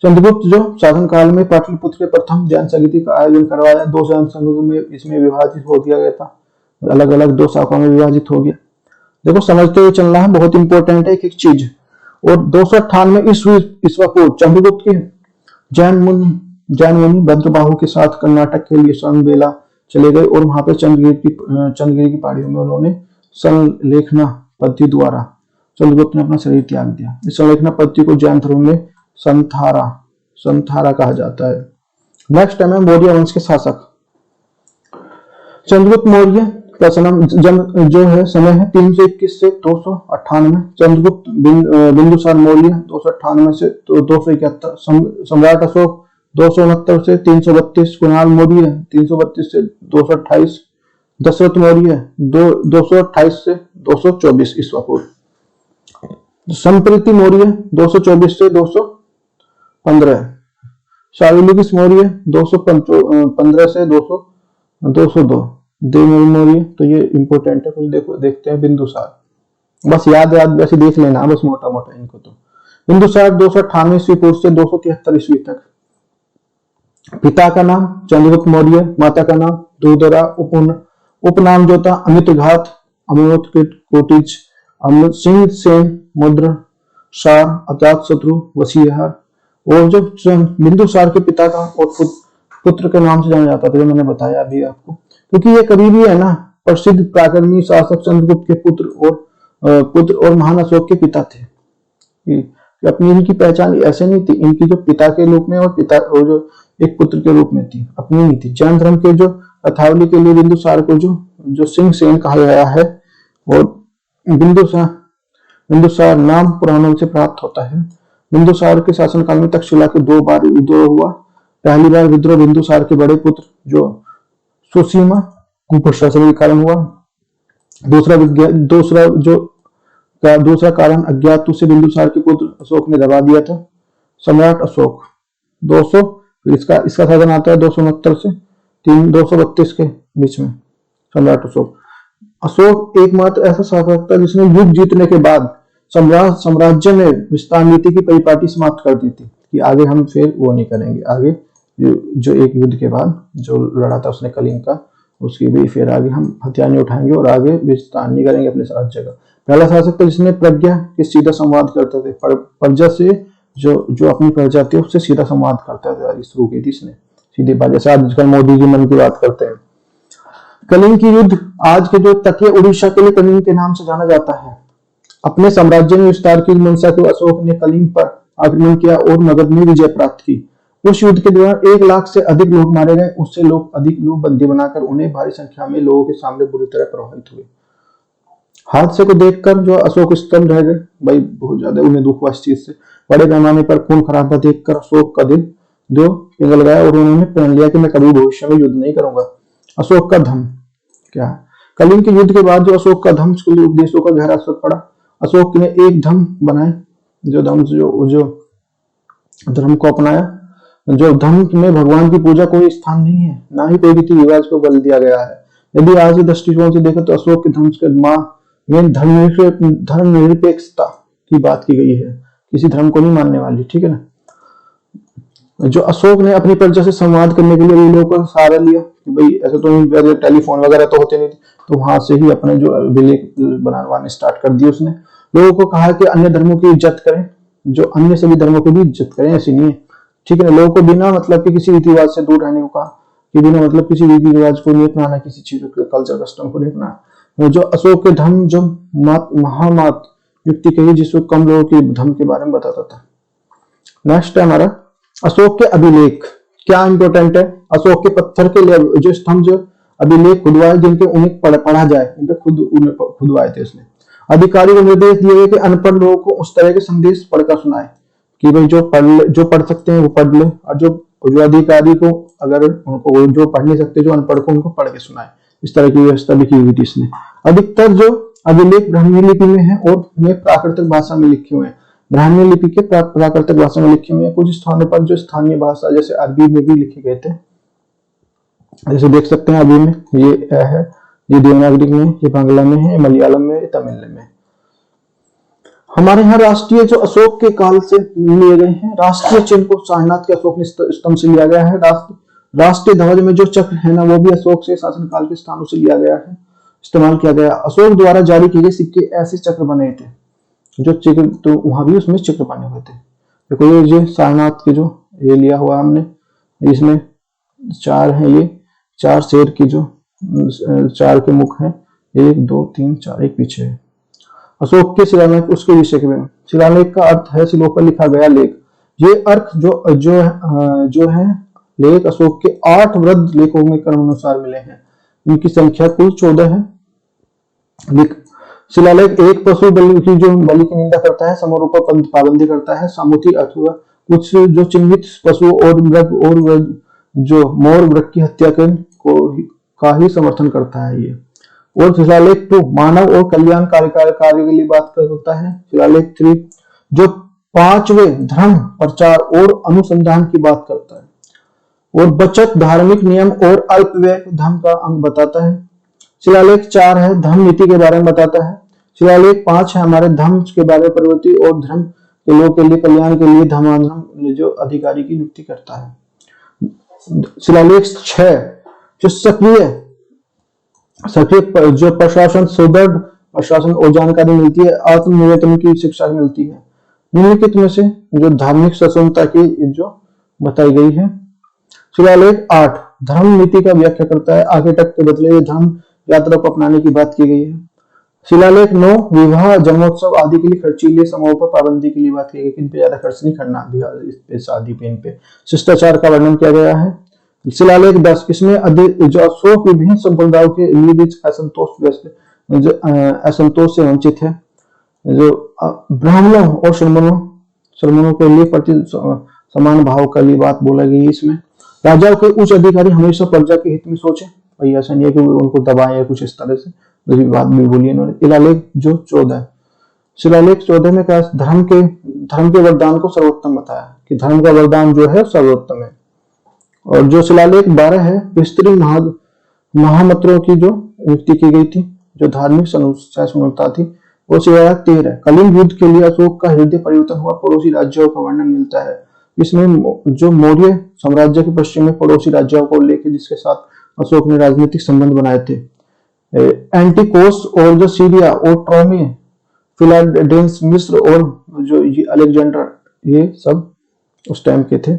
चंद्रगुप्त जो शासनकाल में पाटलिपुत्र के प्रथम जैन संगीति का आयोजन करवाया। 2 जैन संघों में इसमें विभाजित हो दिया गया था, अलग अलग 2 शाखाओं में विभाजित हो गया। देखो समझते हुए चलना है, बहुत इंपॉर्टेंट है एक चीज। और 298 ईस्वी पूर्व चंद्रगुप्त के जैन मुनि भद्रबाहु के साथ कर्नाटक के लिए संबेला चले गए और वहां पे चंद्रगिरी की पहाड़ियों में उन्होंने संलेखना पद्धति द्वारा चंद्रगुप्त ने अपना शरीर त्याग दिया। इस संलेखना पद्धति को जैन धर्म में संथारा कहा जाता है। नेक्स्ट टाइम है मौर्य वंश के शासक। चंद्रगुप्त मौर्य का जो है समय है 321 से 298। चंद्रगुप्त बिंदुसार मौर्य 298 से 271। सम्राट अशोक 269 से 332। कुणाल मौर्य 332 से 228। दशरथ मौर्य 228 से 224 ईस्वी पूर्व। संप्रीति मौर्य 224 से 215। शालिग्राम मौर्य 215 से 202। देवमणि मौर्य, तो ये इंपॉर्टेंट है, कुछ देखते हैं। बिंदुसार बस याद वैसे देख लेना बस मोटा मोटा इनको। तो बिंदुसार 298 ईस्वी पूर्व से 273 ईस्वी तक। पिता का नाम चंद्रगुप्त मौर्य, माता का नाम दुधरा, उपनाम जो था अमितघात, कोटिज, अमृत सिंह सेन, मुद्र शाह, अजात शत्रु, वसीहार। और जो बिंदुसार के पिता का और पुत्र के नाम से जाना जाता था, जो मैंने बताया अभी आपको, क्योंकि ये करीबी है ना, प्रसिद्ध प्राकरणीय शासक चंद्रगुप्त के पुत्र और महान अशोक के पिता थे। अपनी इनकी पहचान ऐसे नहीं थी, इनकी जो पिता के रूप में और जो एक पुत्र के रूप में थी, अपनी नहीं थी। जैन धर्म के जो अथावली के लिए बिंदुसार को जो सिंह सेन कहा गया है। और बिंदुसार नाम पुराणों से प्राप्त होता है। बिंदुसार के शासनकाल में तक्षशिला के 2 बार विद्रोह हुआ। पहली बार विद्रोह बिंदुसार के बड़े पुत्र जो सुसीमा कुप्रशासन के कारण हुआ। दूसरा कारण अज्ञात से बिंदुसार के पुत्र अशोक ने दबा दिया था। सम्राट अशोक 200, इसका शासन आता है 269 से 232 के बीच में। सम्राट अशोक एकमात्र ऐसा शासक था जिसने युद्ध जीतने के बाद साम्राज्य में विस्तार नीति की परिपाटी समाप्त कर दी थी कि आगे हम फिर वो नहीं करेंगे। आगे जो एक युद्ध के बाद जो लड़ा था उसने कलिंग का, उसकी भी फिर आगे हम हथियार नहीं उठाएंगे और आगे विस्तार नहीं करेंगे अपने राज्य का। पहला शासक था जिसने प्रज्ञा के सीधा संवाद करते थे, प्रजा से जो अपनी प्रजा थी उससे सीधा संवाद करता था, शुरू की थी इसने सीधी बात। जैसे आजकल मोदी जी मन की बात करते हैं। कलिंग की युद्ध आज के जो तटीय उड़ीसा के लिए कलिंग के नाम से जाना जाता है। अपने साम्राज्य में विस्तार की मंशा के अशोक ने कलिंग पर आक्रमण किया और नगद में विजय प्राप्त की। उस युद्ध के दौरान 1 लाख से अधिक लोग मारे गए। उससे अधिक लोग बंदी बनाकर उन्हें भारी संख्या में लोगों के सामने बुरी तरह प्रभावित हुए। हादसे को देखकर जो अशोक स्तंभ रह गए, भाई बहुत ज्यादा उन्हें दुख हुआ इस चीज से। बड़े पैमाने पर खून खराबा देखकर अशोक का दिल जो पिघल गया और उन्होंने प्रण लिया कि मैं कभी भविष्य में युद्ध नहीं करूंगा। अशोक का धम्म क्या है? कलिंग के युद्ध के बाद जो अशोक का धम्म के उपदेशों का गहरा असर पड़ा। अशोक ने एक धम्म बनाए, जो धर्म को अपनाया। जो धर्म में भगवान की पूजा कोई स्थान नहीं है, ना ही कोई रीति रिवाज को बल दिया गया है। यदि आज की दृष्टिकोण से देखें तो अशोक के धर्म के में धर्मनिरपेक्षता की बात की गई है, किसी धर्म को नहीं मानने वाली, ठीक है ना। जो अशोक ने अपनी प्रजा से संवाद करने के लिए लोगों का सहारा लिया कि भाई ऐसे तो टेलीफोन वगैरह तो होते नहीं थे, तो वहां से ही अपने जो विलेख बनाने स्टार्ट कर दिए। उसने लोगों को कहा कि अन्य धर्मों की इज्जत करें, जो अन्य सभी धर्मों की भी इज्जत करें, ऐसी नहीं है, ठीक है ना। लोगों को बिना मतलब कि किसी रीति रिवाज से दूर रहने को कहा, कि बिना मतलब किसी रीति रिवाज को नहीं अपनाना, किसी चीज को कल्चर कस्टम को नहीं अपनाना। जो अशोक के धर्म जो महामात युक्ति कही जिसको कम लोगों के धर्म के बारे में बताता था। नेक्स्ट है हमारा अशोक के अभिलेख, क्या इंपॉर्टेंट है। अशोक के पत्थर के लिए जो स्तंभ जो अभिलेख खुदवाए जिनके उन्हें पढ़ा जाए, उन पे खुदवाए थे उसने। अधिकारी को निर्देश दिए गए कि अनपढ़ लोगों को उस तरह के संदेश पढ़कर सुनाए कि भाई जो पढ़ सकते हैं वो पढ़ ले, और जो अधिकारी को अगर उनको जो पढ़ नहीं सकते जो अनपढ़ को उनको पढ़ के सुनाए, इस तरह की व्यवस्था भी की हुई थी इसने। अधिकतर जो अभिलेख ब्राह्मी लिपि में है और वे प्राकृतिक भाषा में लिखे हुए हैं। ब्राह्मी लिपि के प्राकृतिक भाषा में लिखे हुए हैं। कुछ स्थानों पर जो स्थानीय भाषा जैसे अरबी में भी लिखे गए थे, जैसे देख सकते हैं अभी में ये है, ये देवनागरी में, ये बांग्ला में है, मलयालम में, तमिल में। हमारे यहाँ राष्ट्रीय जो अशोक के काल से लिए गए हैं, राष्ट्रीय चिन्ह को सारनाथ के अशोक स्तंभ से लिया गया है। राष्ट्रीय ध्वज में जो चक्र है ना, वो भी अशोक से शासनकाल के स्थानों से लिया गया है, इस्तेमाल किया गया। अशोक द्वारा जारी किए गए सिक्के ऐसे चक्र बने थे जो चक्र, तो वहां भी उसमें चक्र बने हुए थे। देखो ये जो सारनाथ के जो ये लिया हुआ हमने, इसमें 4 है, ये 4 शेर की जो 4 के मुख हैं, 1 2 3 4, एक पीछे है। अशोक के शिलालेख, उसके विषय में शिलालेख का अर्थ है शिलों पर लिखा गया लेख। ये अर्थ जो है लेख अशोक के 8 वृद्ध लेखों में क्रम अनुसार मिले हैं। इनकी संख्या कुल 14 है। शिलालेख एक पशु बलि की निंदा करता है, समारोह पर पाबंदी करता है, सामुथी अथवा कुछ जो चिन्हित पशु और मृग और जो मोर मृग की हत्या का ही समर्थन करता है ये। और शिलालेख 2 मानव और कल्याण कार्य के लिए बात करता है। शिलालेख 3 जो 5वें धर्म प्रचार और अनुसंधान की बात करता है। और बचत, धार्मिक नियम और अल्पव्यय धर्म का अंग बताता है। शिलालेख 4 है धर्म नीति के बारे में बताता है। शिलालेख 5 है हमारे धर्म के बारे में प्रवृत्ति और धर्म के लोगों के लिए कल्याण के लिए धर्माधर्म जो अधिकारी की नियुक्ति करता है। शिलालेख 6 जो सक्रिय जो प्रशासन, सुदृढ़ प्रशासन और जानकारी मिलती है, आत्मनिवेदन की शिक्षा मिलती है। निम्नलिखित में से जो धार्मिक सचेतनता की जो बताई गई है। शिलालेख 8 धर्म नीति का व्याख्या करता है, आगे तक के बदले हुए धर्म यात्रा को अपनाने की बात की गई है। शिलालेख 9 विवाह, जन्मोत्सव आदि के लिए खर्चीले समूह पर पाबंदी के लिए बात की गई, इन पे ज्यादा खर्च नहीं करना, इस पे शादी पे, इन पे शिष्टाचार का वर्णन किया गया है। शिलालेख 10 इसमें जो अशोक विभिन्न संप्रदायों के लिए भी असंतोष से वंचित है, जो ब्राह्मणों और शर्मनों के लिए प्रति समान भाव का लिए बात बोला गई है। इसमें राजाओं के उच्च अधिकारी हमेशा प्रजा के हित में सोचे, भाई ऐसा नहीं है कि उनको दबाएं या कुछ इस तरह से, बात भी बोली इन्होंने। शिलालेख जो 14 शिलालेख 14 में कहा धर्म के वरदान को सर्वोत्तम बताया कि धर्म का वरदान जो है सर्वोत्तम है। और जो शिलालेख 12 है विस्तृत महामंत्रों की जो नियुक्ति की गई थी, जो धार्मिक सहिष्णुता थी। और शिलालेख 13 कलिंग युद्ध के लिए अशोक का हृदय परिवर्तन हुआ, पड़ोसी राज्यों का वर्णन मिलता है। इसमें जो मौर्य साम्राज्य के पश्चिम में पड़ोसी राज्यों को लेकर जिसके साथ अशोक ने राजनीतिक संबंध बनाए थे, एंटिकोस और जो सीरिया और ट्रोमी, फिलाडेल्फिया, मिस्र और जो ये अलेक्जेंडर, ये सब उस टाइम के थे।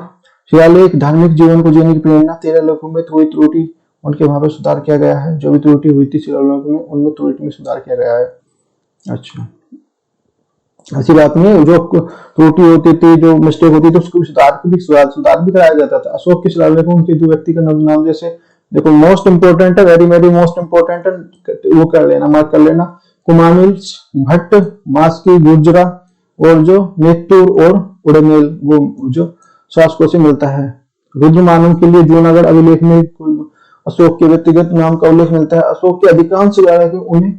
शिलालेख धार्मिक जीवन को जीने की प्रेरणा, 13 लेखों में हुई त्रुटि उनके वहां पे सुधार किया गया है। जो भी त्रुटि हुई थी शिलालेखों में, उनमें त्रुटि में सुधार किया गया है। अच्छा, ऐसी बात नहीं, जो त्रुटि होती थी, जो मिस्टेक होती थी, उसको सुधार भी कराया जाता था। अशोक के शिलालेखों उनके जो व्यक्ति का नाम जैसे देखो मोस्ट इंपोर्टेंट है, वेरी मोस्ट इंपोर्टेंट है, वो कर लेना, मार्क कर लेना। कुमामिल, भट्ट, मास्की, गुर्जरा और जो नेतुर और उड़मेल, वो जो शासकों से मिलता है। रुद्रमानम के लिए जूनागढ़ अभिलेख में अशोक के व्यक्तिगत नाम का उल्लेख मिलता है। अशोक के अधिकांश शिलालेख उन्हें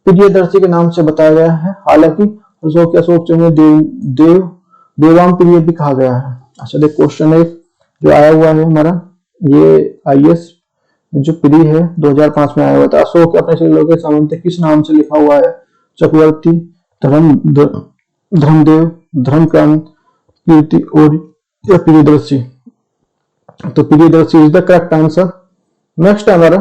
प्रियदर्शी के नाम से बताया गया है, हालांकि अशोक चंद्र देवाम प्रिय भी कहा गया है। अच्छा देख क्वेश्चन एक जो आया हुआ है हमारा, ये IAS जो प्री है 2005 में आया हुआ था। अशोक अपने शिलालेख के सामंत किस नाम से लिखा हुआ है? चक्रवर्ती, धर्मदेव, धर्मकांत, कीर्ति और या प्रियदर्शी। तो Priyadarshi is the correct answer. Next हमारा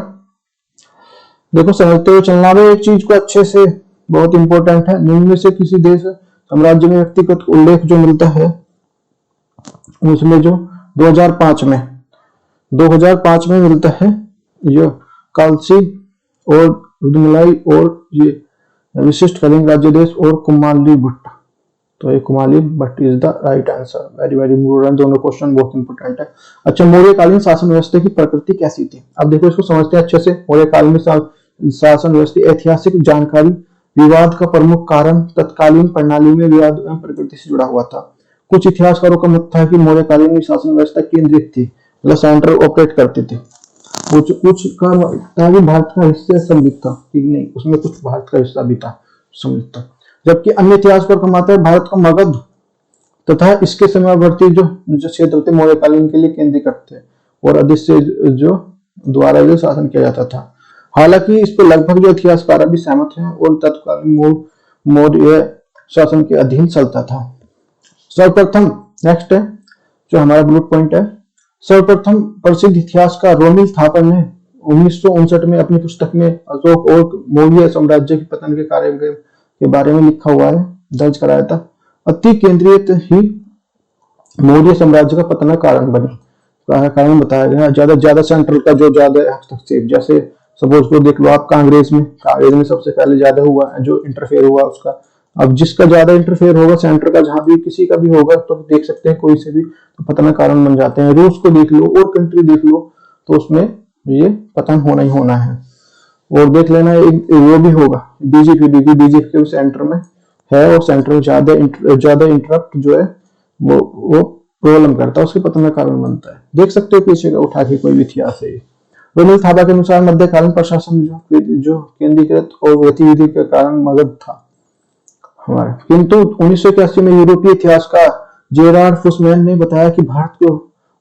देखो समझते हुए चलना है एक चीज को अच्छे से, बहुत इंपॉर्टेंट है। निम्न में से किसी देश साम्राज्य में व्यक्तिगत उल्लेख जो मिलता है उसमें जो 2005 में मिलता है, जो कालसी और रुद्रमलाई और ये विशिष्ट कलिंग राज्य देश और कुमाली भट्ट। तो ये Kumali Bhatt is the right answer. Very very important, दोनों क्वेश्चन बहुत इंपोर्टेंट है। अच्छा, मौर्यकालीन शासन व्यवस्था की प्रकृति कैसी थी? अब देखो इसको समझते हैं अच्छे से। मौर्यकालीन शासन व्यवस्था ऐतिहासिक जानकारी, विवाद का प्रमुख कारण तत्कालीन प्रणाली में विवाद एवं प्रकृति से जुड़ा हुआ था। कुछ इतिहासकारों का मत था कि मौर्यकालीन शासन व्यवस्था केंद्रित थी, मतलब सेंट्रल ऑपरेट करती थी। कुछ का था कि भारत का हिस्सा सम्मिलित था, ठीक नहीं, उसमें कुछ भारत का हिस्सा भी था, सम्मिलित था। जबकि अन्य इतिहासकार का मानना है भारत का मगध तथा इसके समवर्ती जो क्षेत्र थे मौर्यकालीन के लिए केंद्रीकृत थे और अधिक जो द्वारा जो शासन किया जाता था। हालांकि इस पर लगभग जो इतिहासकार भी सहमत हैं और तत्कालीन मौर्य शासन के अधीन चलता था। सर्वप्रथम नेक्स्ट है जो हमारा ब्लू पॉइंट है, सर्वप्रथम प्रसिद्ध इतिहासकार रोमिल थापर ने 1959 में अपनी पुस्तक में अशोक और मौर्य साम्राज्य के पतन के कार्य के बारे में लिखा हुआ है, दर्ज कराया था। अति केंद्रित ही मौर्य साम्राज्य का पतन का कारण बने, कारण बताया गया। ज्यादा सेंट्रल का जो ज्यादा हस्तक्षेप, जैसे सपोज को देख लो आप, कांग्रेस में सबसे पहले ज्यादा हुआ जो इंटरफेयर हुआ उसका। अब जिसका ज्यादा इंटरफेयर होगा सेंटर का, जहां भी किसी का भी होगा, तो देख सकते हैं कोई से भी तो पतन कारण बन जाते हैं। रूस को देख लो और कंट्री देख लो, तो उसमें ये पतन होना ही होना है। और देख लेना वो भी होगा बीजेपी के सेंटर में है और सेंटर में ज्यादा इंटरप्ट जो है वो प्रॉब्लम करता है, उसके पतन का कारण बनता है। देख सकते हो पीछे का उठा के कोई भी इतिहास है। रोमिल थापा के अनुसार मध्यकालीन प्रशासन जो केंद्रीकृत और गतिविधि के कारण मगध था हमारा। किंतु 1981 में यूरोपीय इतिहासकार जेरार्ड फुसमैन ने बताया कि भारत को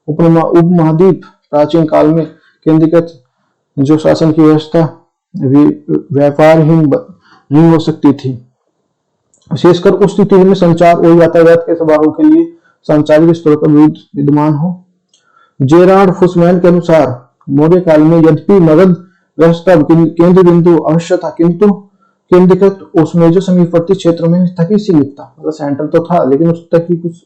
उपमहाद्वीप प्राचीन काल में केंद्रीकृत जो शासन की व्यवस्था व्यापारहीन नहीं हो सकती थी। विशेषकर उस स्थिति में संचार और यातायात के स्वभाव के लिए सांसारिक स्तर पर विद्यमान हो। जेरार्ड फुसमैन के अनुसार मौर्य काल में यद्यपि मगध व्यवस्था केंद्र बिंदु अवश्य था, किंतु केंद्रीकृत उसमें जो समीपवर्ती क्षेत्र में तक ही सीमित था, मतलब सेंटर तो था लेकिन उस तक ही कुछ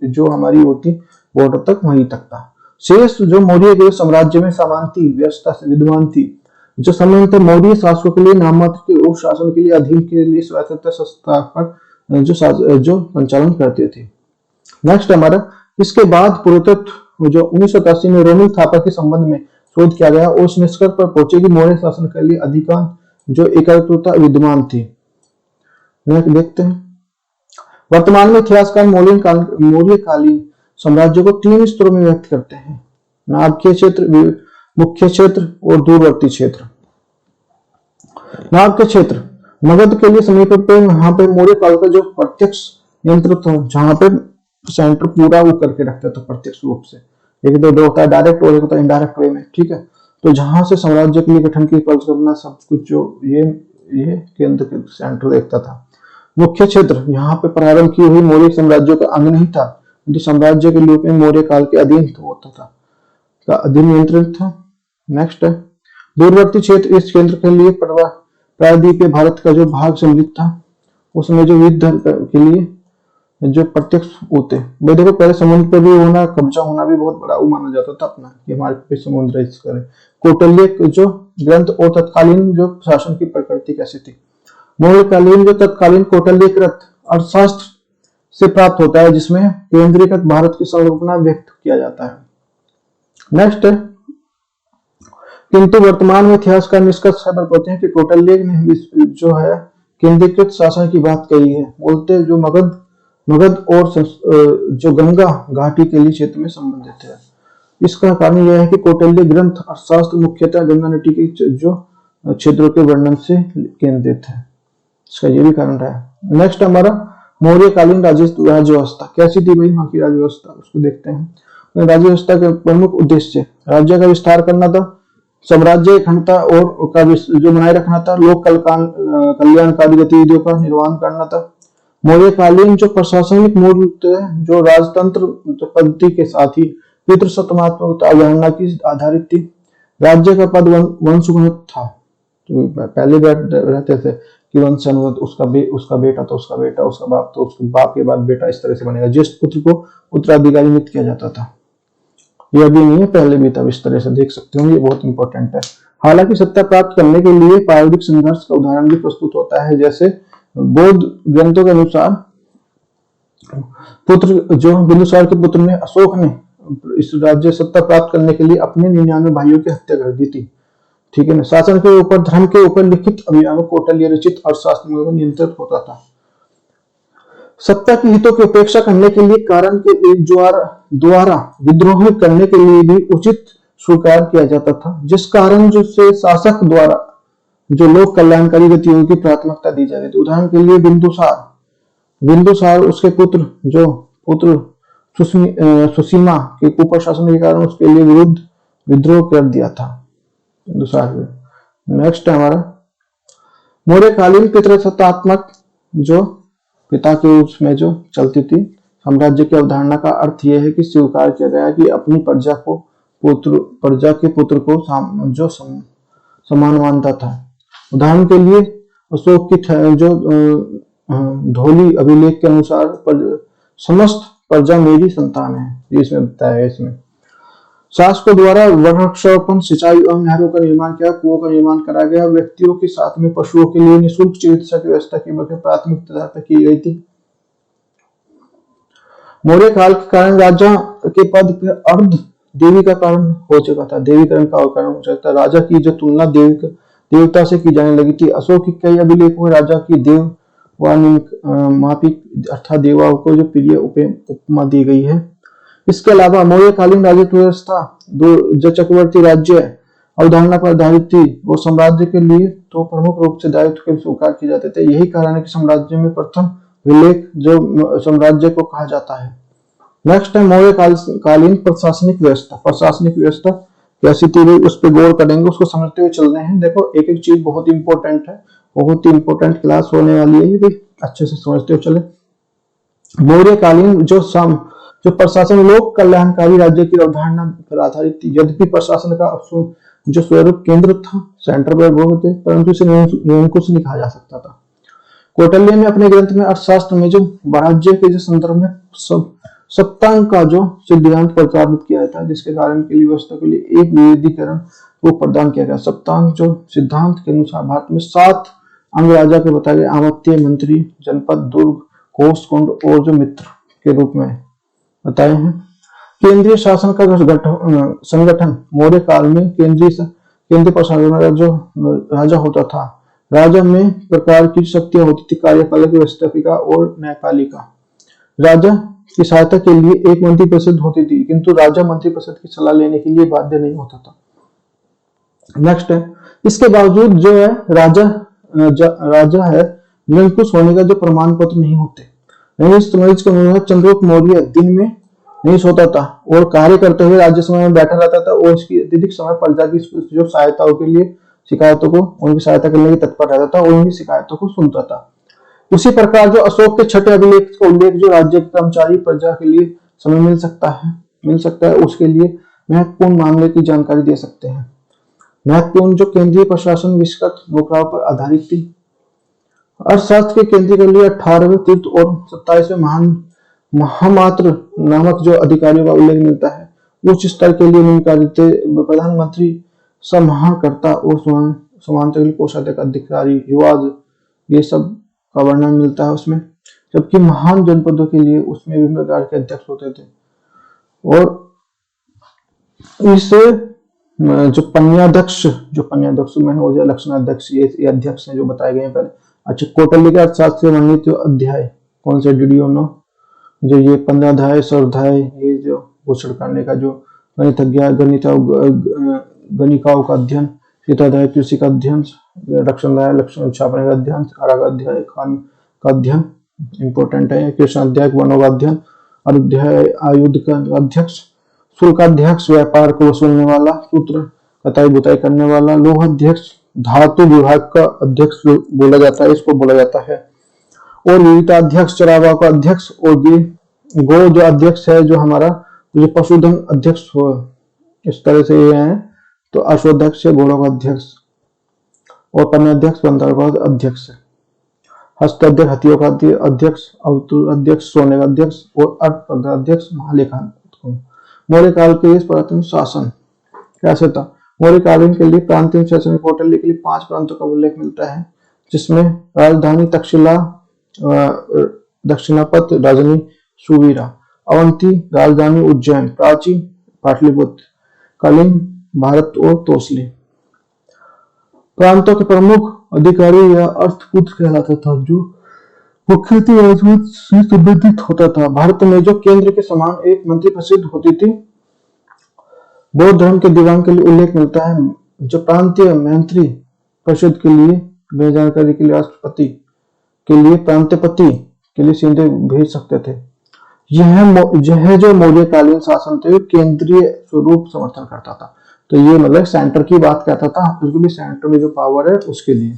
जो हमारी होती बॉर्डर तक वहीं तक था। शेष जो मौर्य साम्राज्य में समानती व्यवस्था से विद्यमान थी, जो सामान्यतः मौर्य शासकों के लिए नाममात्र के और शासन के लिए अधीन के लिए स्वायत्तता संस्था पर जो संचालन करते थे। नेक्स्ट हमारा, इसके बाद पुरातत्व जो 1981 में रोमिल थापा के संबंध में शोध किया गया और उस निष्कर्ष पर पहुंचे कि मौर्य शासन के लिए अधिकांश जो एकत्रितता विद्यमान थी। देखते हैं वर्तमान में इतिहासकार मौर्यकालीन साम्राज्य को 3 स्तरों में व्यक्त करते हैं, नाभिकीय क्षेत्र, मुख्य क्षेत्र और दूरवर्ती क्षेत्र। नाभिकीय क्षेत्र मगध के लिए समीप पे यहाँ पे मौर्य काल का जो प्रत्यक्ष नियंत्रण था, जहां पे सेंटर पूरा वो करके रखता था प्रत्यक्ष रूप से। एक दो होता है डायरेक्ट और एक होता है इनडायरेक्ट वे में, ठीक है। तो जहां से साम्राज्य के लिए गठन की कल्पना सब कुछ जो ये केंद्र के सेंटर देखता था। मुख्य क्षेत्र यहाँ पे प्रारंभ की हुई मौर्य साम्राज्य का अंग नहीं था, किंतु साम्राज्य के रूप में मौर्य काल के अधीन होता था, का अधीन नियंत्रित था। नेक्स्ट है दूरवर्ती क्षेत्र, इस केंद्र के लिए प्रायद्वीपीय भारत का जो भाग सम्मिलित था, उसमें जो युद्ध के लिए जो प्रत्यक्ष होते भाई देखो, पहले समुद्र पर भी होना, कब्जा होना भी बहुत बड़ा वो माना जाता था अपना कि हमारे पे समुद्र इस करे। कौटिल्य जो ग्रंथ और तत्कालीन जो शासन की प्रकृति कैसी थी। मौर्यकालीन जो तत्कालीन कौटिल्यकृत अर्थशास्त्र से प्राप्त होता है, जिसमें केंद्रीकृत भारत की संकल्पना व्यक्त किया जाता है। नेक्स्ट है किंतु वर्तमान में इतिहासकार निष्कर्ष करते हैं कि कौटिल्य ने जो है केंद्रीकृत शासन की बात कही है। बोलते जो मगध और जो गंगा घाटी के लिए क्षेत्र में संबंधित है। इसका कारण यह है कि कौटिल्य ग्रंथ अर्थशास्त्र मुख्यतः गंगा नदी के जो क्षेत्रों के वर्णन से केंद्रित है, इसका ये भी कारण रहा है। नेक्स्ट हमारा मौर्यकालीन राज्य व्यवस्था कैसी थी भाई, वहां की राज्य व्यवस्था उसको देखते हैं। राज्य व्यवस्था का प्रमुख उद्देश्य राज्य का विस्तार करना था, साम्राज्य अखंडता और का जो बनाए रखना था, लोक कल्याणकारी गतिविधियों का निर्वहन करना था। मौर्यकालीन जो प्रशासनिक मूल जो राजतंत्र पद्धति के साथ ही पितृसत्तात्मक अवधारणा की आधारित थी। राज्य का पद वंशगुणित था, तो पहले रहते थे कि वंशानुगत, उसका बेटा तो उसका बेटा, उसका बाप तो उसके बाप के बाद बेटा, इस तरह से बनेगा। ज्येष्ठ पुत्र को उत्तराधिकारी नियुक्त किया जाता था। यह भी नहीं है, पहले भी था, इस तरह से देख सकते हो, ये बहुत इंपॉर्टेंट है। हालांकि सत्ता प्राप्त करने के लिए प्रायोगिक संघर्ष का उदाहरण भी प्रस्तुत होता है, जैसे बौद्ध ग्रंथों के अनुसार पुत्र जो बिंदुसार के पुत्र ने अशोक ने इस राज्य सत्ता प्राप्त करने के लिए अपने 99 भाइयों की हत्या कर दी थी। ठीक है ना। शासन के ऊपर, धर्म के ऊपर लिखित अभिभावक कौटिल्य रचित अर्थशास्त्र में नियंत्रित होता था। सत्ता की हितों की उपेक्षा करने के लिए कारण के द्वारा विद्रोह करने के लिए भी उचित स्वीकार किया जाता था, जिस कारण जो से शासक द्वारा जो लोक कल्याणकारी गतिविधियों की प्राथमिकता दी जाती थी। उदाहरण के लिए बिंदुसार उसके पुत्र सुसीमा के कुप्रशासन के कारण उसके लिए विरुद्ध विद्रोह कर दिया था बिंदुसार ने। नेक्स्ट है हमारा मौर्यकालीन पितृसत्तात्मक जो पिता के उसमें जो चलती थी साम्राज्य की अवधारणा का अर्थ यह है कि स्वीकार किया गया कि अपनी प्रजा के पुत्र को समान मानता था। उदाहरण के लिए अशोक की जो धौली अभिलेख के अनुसार समस्त प्रजा मेरी संतान है, इसमें बताया है। इसमें शासकों द्वारा वृक्षारोपण, सिंचाई एवं नहरों का निर्माण किया, कुओं का निर्माण करा गया। व्यक्तियों के साथ में पशुओं के लिए निःशुल्क चिकित्सा की व्यवस्था की प्राथमिकता की गई थी। मौर्य काल के कारण राजा के पद पर अर्ध देवी का कारण हो चुका था, देवीकरण का कारण हो चुका था। राजा की जो तुलना देवता से की जाने लगी थी। अशोक की कई अभिलेखों में राजा की देव मापी अर्थात देवाओं को जो प्रिय उपमा दी गई है। इसके अलावा मौर्यकालीन राजस्व व्यवस्था जो चक्रवर्ती राज्य अवधारणा पर आधारित थी, वो साम्राज्य के लिए तो प्रमुख रूप से दायित्व के स्वीकार किए जाते थे। यही कारण है कि साम्राज्य में प्रथम विलेख जो साम्राज्य को कहा जाता है। नेक्स्ट है मौर्यकालीन प्रशासनिक व्यवस्था कैसी थी उस पर गौर करेंगे, उसको समझते हुए चल रहे हैं। देखो एक एक चीज बहुत इंपॉर्टेंट है, बहुत ही इंपॉर्टेंट क्लास होने वाली है, ये भी अच्छे से समझते हुए चले। मौर्यकालीन जो प्रशासन लोक कल्याणकारी राज्य की अवधारणा पर आधारित थी। यद्यपि प्रशासन का जो स्वरूप केंद्र था, सेंटर पर वो थे, परंतु इसे निरंकुश नहीं कहा जा सकता था। कौटिल्य ने अपने ग्रंथ में अर्थशास्त्र में जो वाणिज्य के जो संदर्भ में सप्तांग का जो सिद्धांत प्रस्तावित किया था, जिसके कारण के लिए व्यवस्था के लिए एक विविधीकरण वो प्रदान किया गया। सप्तांग जो सिद्धांत के अनुसार भारत में 7 अंग राजा के बताए गए अमात्य, मंत्री, जनपद, दुर्ग, कोष, कुंड और जो मित्र के रूप में बताए हैं। केंद्रीय शासन का संगठन मौर्य काल में केंद्रीय प्रशासन का जो राजा होता था, राजा में प्रकार की शक्तियां होती थी, कार्यपालक, व्यवस्थापिका और न्यायपालिका। राजा की सहायता के लिए एक मंत्री परिषद होती थी, किंतु राजा मंत्री परिषद की सलाह लेने के लिए बाध्य नहीं होता था। नेक्स्ट है, इसके बावजूद जो है राजा है निरंकुश होने का जो प्रमाण पत्र नहीं होते। चंद्रगुप्त मौर्य दिन में नहीं सोता था और कार्य करते हुए राज्यसभा में बैठा रहता था और उसकी अत्यधिक समय प्रजा की जो सहायताओं के लिए उनकी सहायता करने के तत्पर रहता था और उनकी शिकायतों को सुनता था। उसी प्रकार जो अशोक के छठे अभिलेख का उल्लेख जो राज्य के कर्मचारी प्रजा के लिए समय मिल सकता है उसके लिए महत्वपूर्ण मामले की जानकारी दे सकते हैं। महत्वपूर्ण जो केंद्रीय प्रशासन विस्तृत नौकरियों पर आधारित थी। अर्थशास्त्र के केंद्रीय के लिए 18वें तीर्थ और 27वें महामात्र नामक जो अधिकारियों का उल्लेख मिलता है। उच्च स्तर के लिए निम्नलिखित प्रधानमंत्री, समाहर्ता और समांतर कोषाध्यक्ष अधिकारी, युवाज, ये सब का वर्णन मिलता है उसमें। जबकि महान जनपदों के लिए उसमें विभिन्न प्रकार के अध्यक्ष होते थे। और इस जो पन्याध्यक्ष में हो जाए लक्षणाध्यक्ष, ये अध्यक्ष हैं जो बताए गए हैं पहले। अच्छा, कौटिल्य के अर्थशास्त्र से वर्णित अध्याय कौन से डिड यू नो? जो ये 15 अध्याय, स्वाध्याय, ये जो घोषण करने का जो गणिकाओं का अध्ययन, शीताध्याय कृषि का अध्ययन, रक्षणाध्याय लक्षण छापने का अध्ययन, अध्याय खान का अध्ययन इंपॉर्टेंट है। कृष्णाध्याय वनों का अध्ययन, अध्याय आयुध का अध्यक्ष, शुल्काध्यक्ष व्यापार को वसूलने वाला, सूत्र कताई बुताई करने वाला, लोहाध्यक्ष धातु विभाग का अध्यक्ष बोला जाता है, इसको बोला जाता है। और विविताध्यक्ष चरावा का अध्यक्ष, और गो जो अध्यक्ष है जो हमारा जो पशुधन अध्यक्ष हो, इस तरह से ये है। तो अश्वाध्यक्ष है घोड़ों का अध्यक्ष, और पन्नाध्यक्ष बंदरों का अध्यक्ष, हस्ताध्यक्ष हाथियों का अध्यक्ष, अध्यक्ष सोने का अध्यक्ष, और अर्थाध्यक्ष महालेखान। मौर्य काल के इस प्राचीन शासन कैसे था? मौर्य कालीन के लिए प्रांतीय शासन कौटिल्य के लिए 5 प्रांतों का उल्लेख मिलता है, जिसमें राजधानी तक्षशिला, दक्षिणापथ राजधानी सुवीरा, अवंती राजधानी उज्जैन, प्राची पाटलिपुत्र, कलिंग भारत और तोसली। प्रांतों के प्रमुख अधिकारी या अर्थपुत्र कहलाता था, जो मुख्यतः राजवंश से संबंधित होता था। भारत में जो केंद्र के समान एक मंत्री प्रसिद्ध होती थी। बौद्ध धर्म के दीवान के लिए उल्लेख मिलता है, जो प्रांतीय मंत्री परिषद के लिए भेज जानकारी के लिए राष्ट्रपति के लिए प्रांतपति के लिए सीधे भेज सकते थे। यह जो मौर्यकालीन शासन थे केंद्रीय स्वरूप समर्थन करता था। तो ये मतलब सेंटर की बात करता था, उसके भी सेंटर में जो पावर है उसके लिए।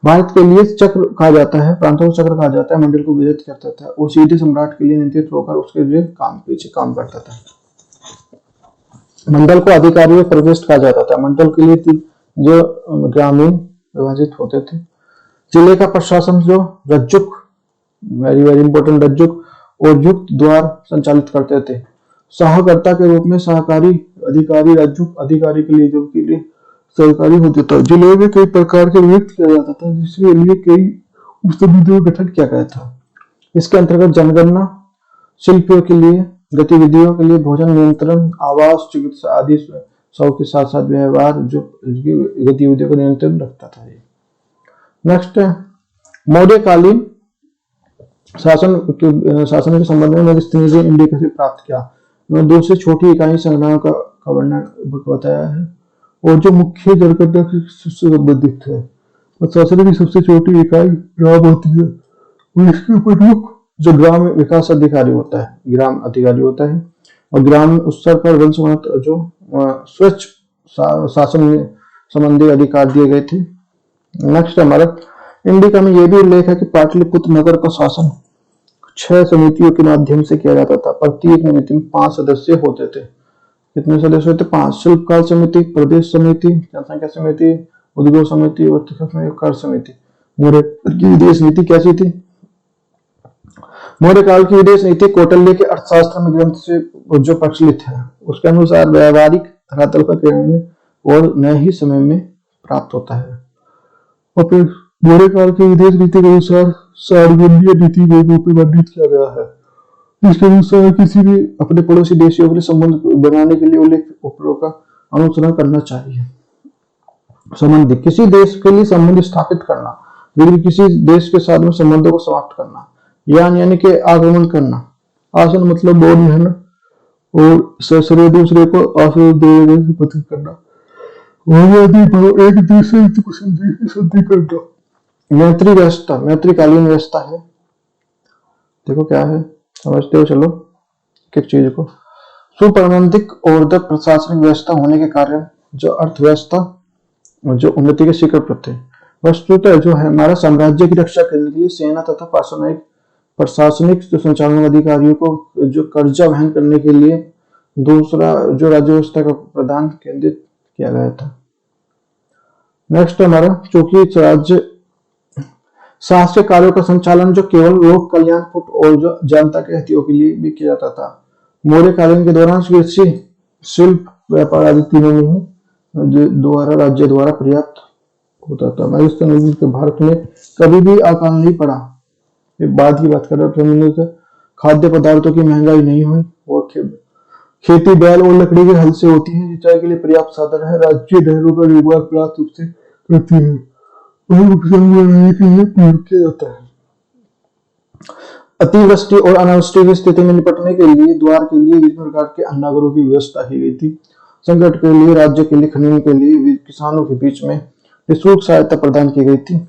भारत के लिए चक्र कहा जाता है, प्रांतों को चक्र कहा जाता है, मंडल को विजित करता था और सीधे सम्राट के लिए नेतृत्व होकर उसके लिए पीछे काम करता था। मंडल को अधिकारियों प्रविष्ट कहा जाता था। मंडल के लिए जो ग्रामीण विभाजित होते थे। जिले का प्रशासन जो रज्जुक, वेरी वेरी इंपॉर्टेंट, रज्जुक और युक्त द्वार संचालित करते थे। सहकर्ता के रूप में सहकारी अधिकारी रज्जुक अधिकारी के लिए जो के लिए सहकारी होते था। जिले में कई प्रकार के नियुक्त किया जाता था, जिसके लिए कई उपसमितियों का गठन किया गया था। इसके अंतर्गत जनगणना, शिल्पियों के लिए गतिविधियों के लिए भोजन नियंत्रण, आवास, चिकित्सा आदि सब के साथ साथ व्यवहार जो गतिविधियों को नियंत्रण रखता था। नेक्स्ट है मौर्यकालीन शासन के संबंध में मैगस्थनीज इंडिका से प्राप्त किया। मैं 2 से छोटी इकाई संग्रह का वर्णन बताया है और जो मुख्य जनगणना से संबंधित है। और शासन की सबसे छोटी इकाई ग्राम होती है और इसके प्रमुख जो ग्राम विकास अधिकारी होता है, ग्राम अधिकारी होता है और ग्राम स्तर पर वंशगत जो स्वच्छ शासन संबंधी अधिकार दिए गए थे। नेक्स्ट हमारा इंडिका में यह भी उल्लेख है कि पाटलिपुत्र नगर का शासन 6 समितियों के माध्यम से किया जाता था। प्रत्येक समिति में 5 सदस्य होते थे। कितने सदस्य होते? 5। शिल्पकार समिति, प्रदेश समिति, जनसंख्या समिति, उद्योग समिति और कर समिति। मौर्य की विदेश नीति कैसी थी? मौर्य काल की विदेश नीति कौटिल्य के अर्थशास्त्र में ग्रंथ से जो प्रचलित है, उसके अनुसार व्यावहारिक धरातल पर क्रियान्वयन और नए ही समय में प्राप्त होता है। और फिर मौर्य काल की विदेश नीति के अनुसार सार्वजनीय नीति के रूप में वर्णित किया गया है। इसके अनुसार किसी भी अपने पड़ोसी देशों के संबंध बनाने के लिए उल्लेख उपयोग का अनुसरण करना चाहिए। संबंध किसी देश के लिए संबंध स्थापित करना, लेकिन किसी देश के साथ में संबंधों को समाप्त करना, यानी कि आक्रमण करना। आसन मतलब बोल लेना और ससुरे दूसरे को आश्रय देने से पतित करना और यदि एक देश से संधि करना। मैत्री व्यवस्था, मैत्रीकालीन व्यवस्था है। देखो क्या है, समझते हो? चलो एक चीज को सुप्रबंधित और द प्रशासनिक व्यवस्था होने के कारण जो अर्थव्यवस्था जो उन्नति के शिखर पर थे। वस्तुतः जो है हमारा साम्राज्य की रक्षा करने के लिए सेना तथा प्रशासनिक जो संचालन अधिकारियों को जो कर्जा वहन करने के लिए दूसरा जो राज्य व्यवस्था का प्रदान केंद्रित किया गया था। नेक्स्ट हमारा चूंकि राज्य शासकीय कार्यों का संचालन जो केवल लोक कल्याण और जो जनता के हितों के लिए भी किया जाता था। मौर्य कालीन के दौरान कृषि, शिल्प, व्यापार आदि तीनों में द्वारा राज्य द्वारा पर्याप्त होता था। मैगस्थनीज के भारत में कभी भी अकाल नहीं पड़ा। एक बाद की बात कर रहे हैं, खाद्य पदार्थों की महंगाई नहीं हुई और खेती बैल और लकड़ी के हल से होती है। सिंचाई के लिए पर्याप्त साधन है। राज्य नहरों का निर्माण पर्याप्त रूप से करती है और के लिए प्रयोग किया जाता है। अतिवृष्टि और अनावृष्टि की स्थिति में निपटने के लिए द्वार के लिए विभिन्न प्रकार के अन्नागारों की व्यवस्था की गई थी। संकट के लिए, राज्य के लिए, खनन के लिए किसानों के बीच में निःशुल्क सहायता प्रदान की गई थी।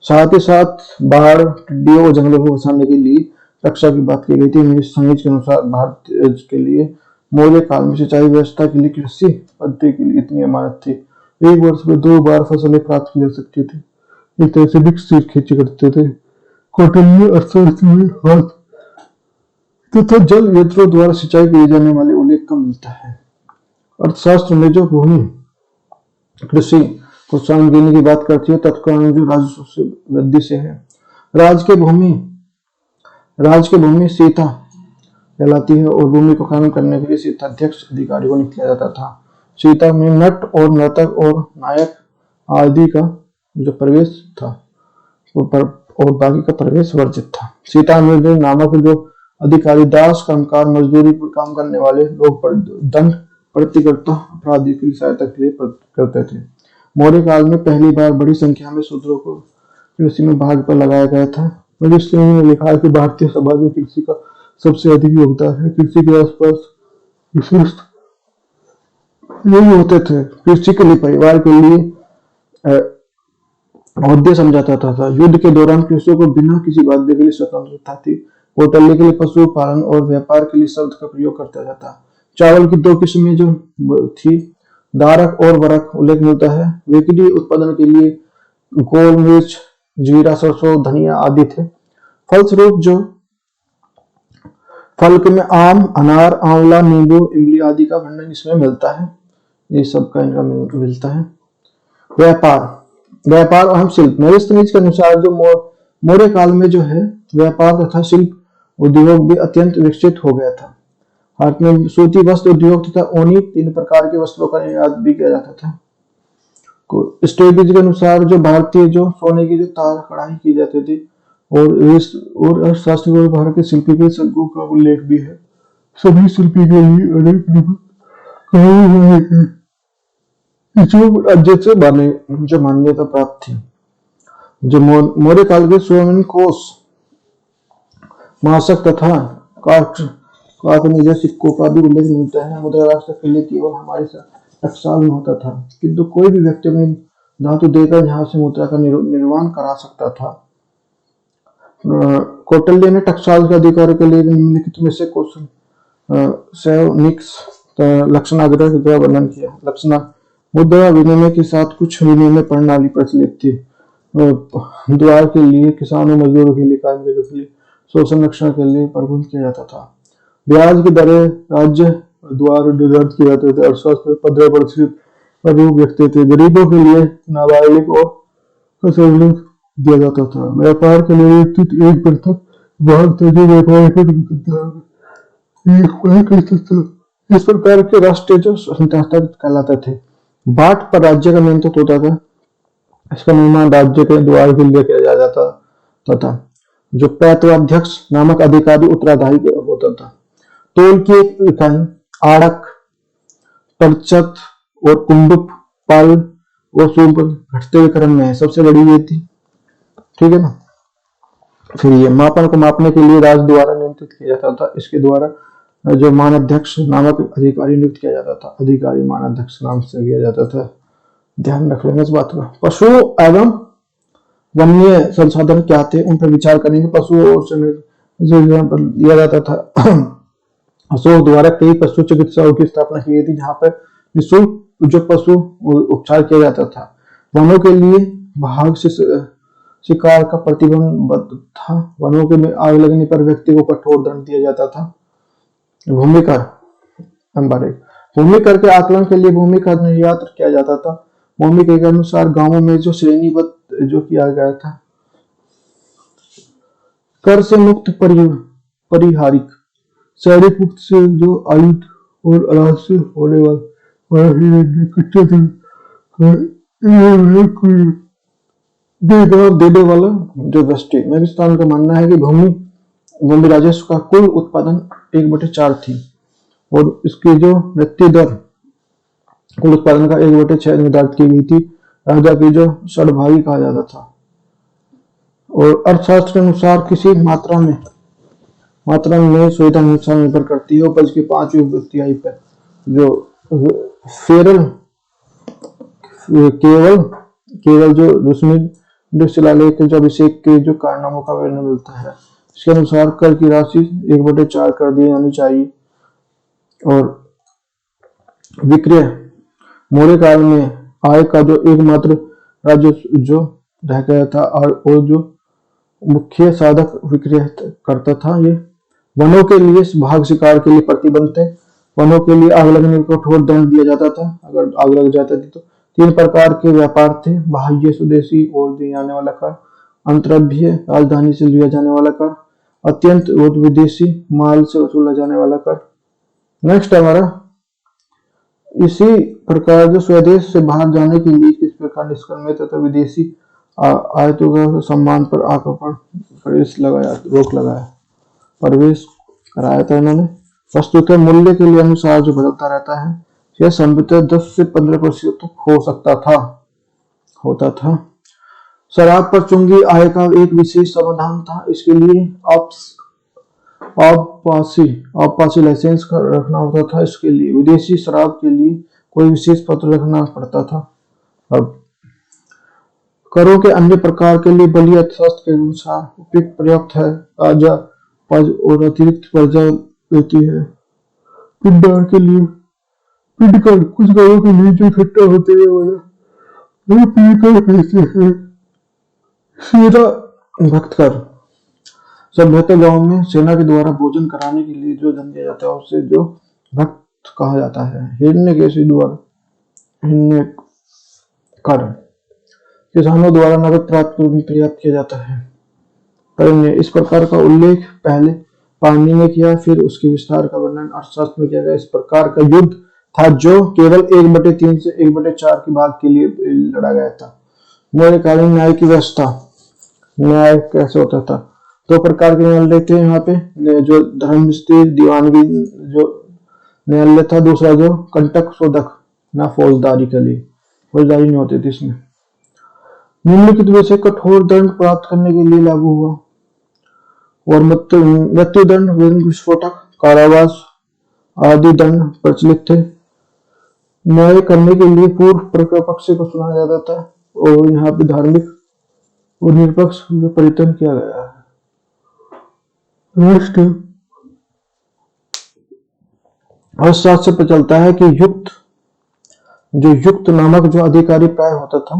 साथ ही साथ बाढ़, टिड्डियों और जंगलों को बचाने के लिए रक्षा की बात की गई थी। संहिता के अनुसार भारत के लिए मौर्य काल में सिंचाई व्यवस्था के लिए कृषि पद्धति के लिए इतनी अमानत थी। एक वर्ष में 2 बार फसलें प्राप्त की जा सकती थी। एक तरह से मिक्स खेती करते थे। कौटिल्य अर्थशास्त्र में हाथ तथा जल यंत्रों द्वारा सिंचाई किए जाने वाले उल्लेख का मिलता है। अर्थशास्त्र में जो भूमि कृषि प्रोत्साहन देने की बात करती है, तत्कालीन जो राजस्व से वृद्धि से है। राज के भूमि सीता कहलाती है और भूमि को खनन करने के लिए सीता अध्यक्ष अधिकारी को नियुक्त किया जाता था। सीता में नट और नर्तक और नायक आदि का जो प्रवेश था और बाकी का प्रवेश वर्जित था। सीता में नामक जो अधिकारी दास, कामगार, मजदूरी पर काम करने वाले लोग पर दंड प्रतिकर्ता अपराधी की सहायता के लिए करते थे। मौर्य काल में पहली बार बड़ी संख्या में शूद्रों को कृषि में भाग पर लगाया गया था। मनुष्य ने लिखा है कि भारतीय समाज में कृषि का सबसे अधिक योगदान है। कृषि के आसपास विशेष यही होते थे। कृषि के लिए परिवार के लिए औद्य समझा जाता था। युद्ध के दौरान कृषियों को बिना किसी बाध्य के लिए स्वतंत्रता थी। कौटल्य के लिए पशु पालन और व्यापार के लिए शब्द का प्रयोग करता जाता। चावल की दो किस्में जो थी, दारक और वरक, उल्लेख मिलता है। बिक्री उत्पादन के लिए गोल, मिर्च, जीरा, सरसों, धनिया आदि थे। फलस्वरूप जो फल में आम, अनार, आंवला, नींबू, इमली आदि का वर्णन इसमें मिलता है। ये सब का इनका मिलता है। व्यापार और शिल्प। मेरिस्टनीज के अनुसार जो मौर्य काल में जो है व्यापार तथा शिल्प उद्योग भी अत्यंत विकसित हो गया था। भारत में सूती वस्त्र उद्योग तथा ऊनी 3 प्रकार के वस्त्रों का निर्यात भी किया जाता था। स्टेबीज के अनुसार जो भारतीय जो सोने की जो तार कढ़ाई की जाती थी और अर्थशास्त्री और भारत के शिल्पी के संघों का उल्लेख भी है। सभी शिल्पी के लिए अनेक जो राज्य से जो मान्यता प्राप्त थी। जो मौर्य काल के स्वर्ण कोष, मासक तथा काकनिज सिक्कों का भी उल्लेख मिलता है। मुद्रा राष्ट्र के लिए केवल हमारे टकसाल में होता था, किंतु कोई भी व्यक्ति अपनी धातु देकर यहाँ से मुद्रा का निर्माण करा सकता था। कौटिल्य ने टकसाल के अधिकार के लिए निम्नलिखित में से कुछ लक्षणाग्रह का वर्णन किया। लक्षणा मुद्रा विनिमय के साथ कुछ विनिमय प्रणाली प्रचलित थी। द्वार के लिए, किसानों, मजदूरों के लिए, कार्मिकों के लिए, शोषण रक्षण के लिए प्रबंध किया जाता था। ब्याज की दरें राज्य द्वारा निर्धारित किए जाते थे। अर्थशास्त्र में 15% रूप रखते थे। गरीबों के लिए नाबालिग और कसरत दिया जाता था। व्यापार के लिए एक पृथक भाग था जो व्यापार इस प्रकार के राष्ट्रीय जो संस्था कहलाते थे। बाट पर राज्य का नियंत्रण होता था। इसका निर्माण राज्य के द्वार के लिए किया जाता तथा जो पैतृाध्यक्ष नामक अधिकारी उत्तराधारी होता था। तोल की एक इकाई आड़क, प्रतिशत और कुंडुप, पाल और सूप घटते हुए क्रम में है। सबसे बड़ी ये थी, ठीक है ना। फिर ये मापन को मापने के लिए राज द्वारा नियंत्रित किया जाता था। इसके द्वारा जो मानाध्यक्ष नामक अधिकारी नियुक्त किया जाता था। अधिकारी मानाध्यक्ष नाम से किया जाता था। ध्यान रख लेंगे इस बात का। पशु एवं वन्य संसाधन क्या थे, उन पर विचार करेंगे। पशु और दिया जाता था। अशोक द्वारा कई पशु चिकित्साओं की स्थापना की गई थी, जहां पर निःशुल्क जो पशु उपचार किया जाता था। वनों के लिए भाग से शिकार का प्रतिबंध था। वनों के में आग लगने पर व्यक्ति को कठोर दंड दिया जाता था। भूमि कर के आकलन के लिए भूमि कर निर्यात किया जाता था। भूमि के अनुसार गांवों में जो श्रेणीबद्ध जो किया गया था। कर से मुक्त परिहारिक, शहरी मुक्त से जो आयुध और अनाज से होने वाले कच्चे देने वाला जो वृष्टि। मेघस्थान का मानना है कि भूमि राजस्व का कुल उत्पादन 1/4 थी और इसकी जो मृत्यु दर कुल उत्पादन का 1/6 निर्धारित की गई थी। राजा की जो षडभागी कहा जाता था। और अर्थशास्त्र के अनुसार किसी मात्रा में सुविधा अनुसार निर्भर करती है। उपज की 5वीं तिहाई पर जो फेरल केवल जो शिलालेख जो अभिषेक के जो कारनामों का वर्णन मिलता है। इसके अनुसार कर की राशि 1/4 कर दी जानी चाहिए। और विक्रय मौर्य काल में आय का जो एकमात्र राज्य जो रह गया था और जो मुख्य साधक विक्रय करता था। ये वनों के लिए भाग शिकार के लिए प्रतिबंध थे। वनों के लिए आग लगने को कठोर दंड दिया जाता था अगर आग लग जाती थी। तो 3 प्रकार के व्यापार थे, बाह्य, स्वदेशी और दिया जाने वाला कर, अंतर्भ्य राजधानी से लिया जाने वाला कर, अत्यंत विदेशी माल से वसूला जाने वाला कर। नेक्स्ट हमारा इसी प्रकार जो स्वदेश से बाहर जाने के लिए किस प्रकार निष्कर्म तथा विदेशी आयतों का सम्मान पर आकर पर प्रवेश लगाया, रोक लगाया, प्रवेश कराया था इन्होंने। वस्तुतः मूल्य के लिए अनुसार जो बदलता रहता है, यह संभवतः 10 से 15% तक हो सकता था, होता था। शराब पर चुंगी आय का एक विशेष समाधान था। इसके लिए आबपासी लाइसेंस रखना होता था। इसके लिए विदेशी शराब के लिए कोई विशेष पत्र रखना पड़ता था। अब करों के अन्य प्रकार के लिए बलि अर्थशास्त्र के अनुसार उपयुक्त पर्याप्त है। ताजा पज और अतिरिक्त पर्जा देती है। पिंडदान के लिए पिंड कर कुछ गायों के लिए जो इकट्ठा होते हैं वो पीकर कहते हैं। सेना भक्त कर सभ्यता गांव में सेना के द्वारा भोजन कराने के लिए जो धन दिया जाता है उसे जो भक्त कहा जाता है। हिरण्य केशी द्वारा हिरण्य कर किसानों द्वारा नगद प्राप्त किया जाता है। पर इस प्रकार का उल्लेख पहले पाणिनि ने किया, फिर उसके विस्तार का वर्णन अर्थशास्त्र में किया गया। इस प्रकार का युद्ध था जो केवल 1/3 से 1/4 के भाग के लिए लड़ा गया था। मौर्यकालीन न्याय की व्यवस्था, न्याय कैसे होता था? दो प्रकार के न्यायालय थे यहाँ पे, जो धर्मस्थली दीवानगी जो न्यायालय था, दूसरा जो कंटक शोधक ना फौजदारी के लिए, फौजदारी नहीं होती थी इसमें। निम्नलिखित में से कठोर दंड प्राप्त करने के लिए लागू हुआ और मृत्युदंड, विस्फोटक, कारावास आदि दंड प्रचलित थे। न्याय करने के लिए पूर्व पक्ष को सुना जाता था और यहाँ पे धार्मिक और निरपक्ष परिवर्तन किया गया है। अर्थशास्त्र से पता चलता है कि युक्त नामक जो अधिकारी प्राय होता था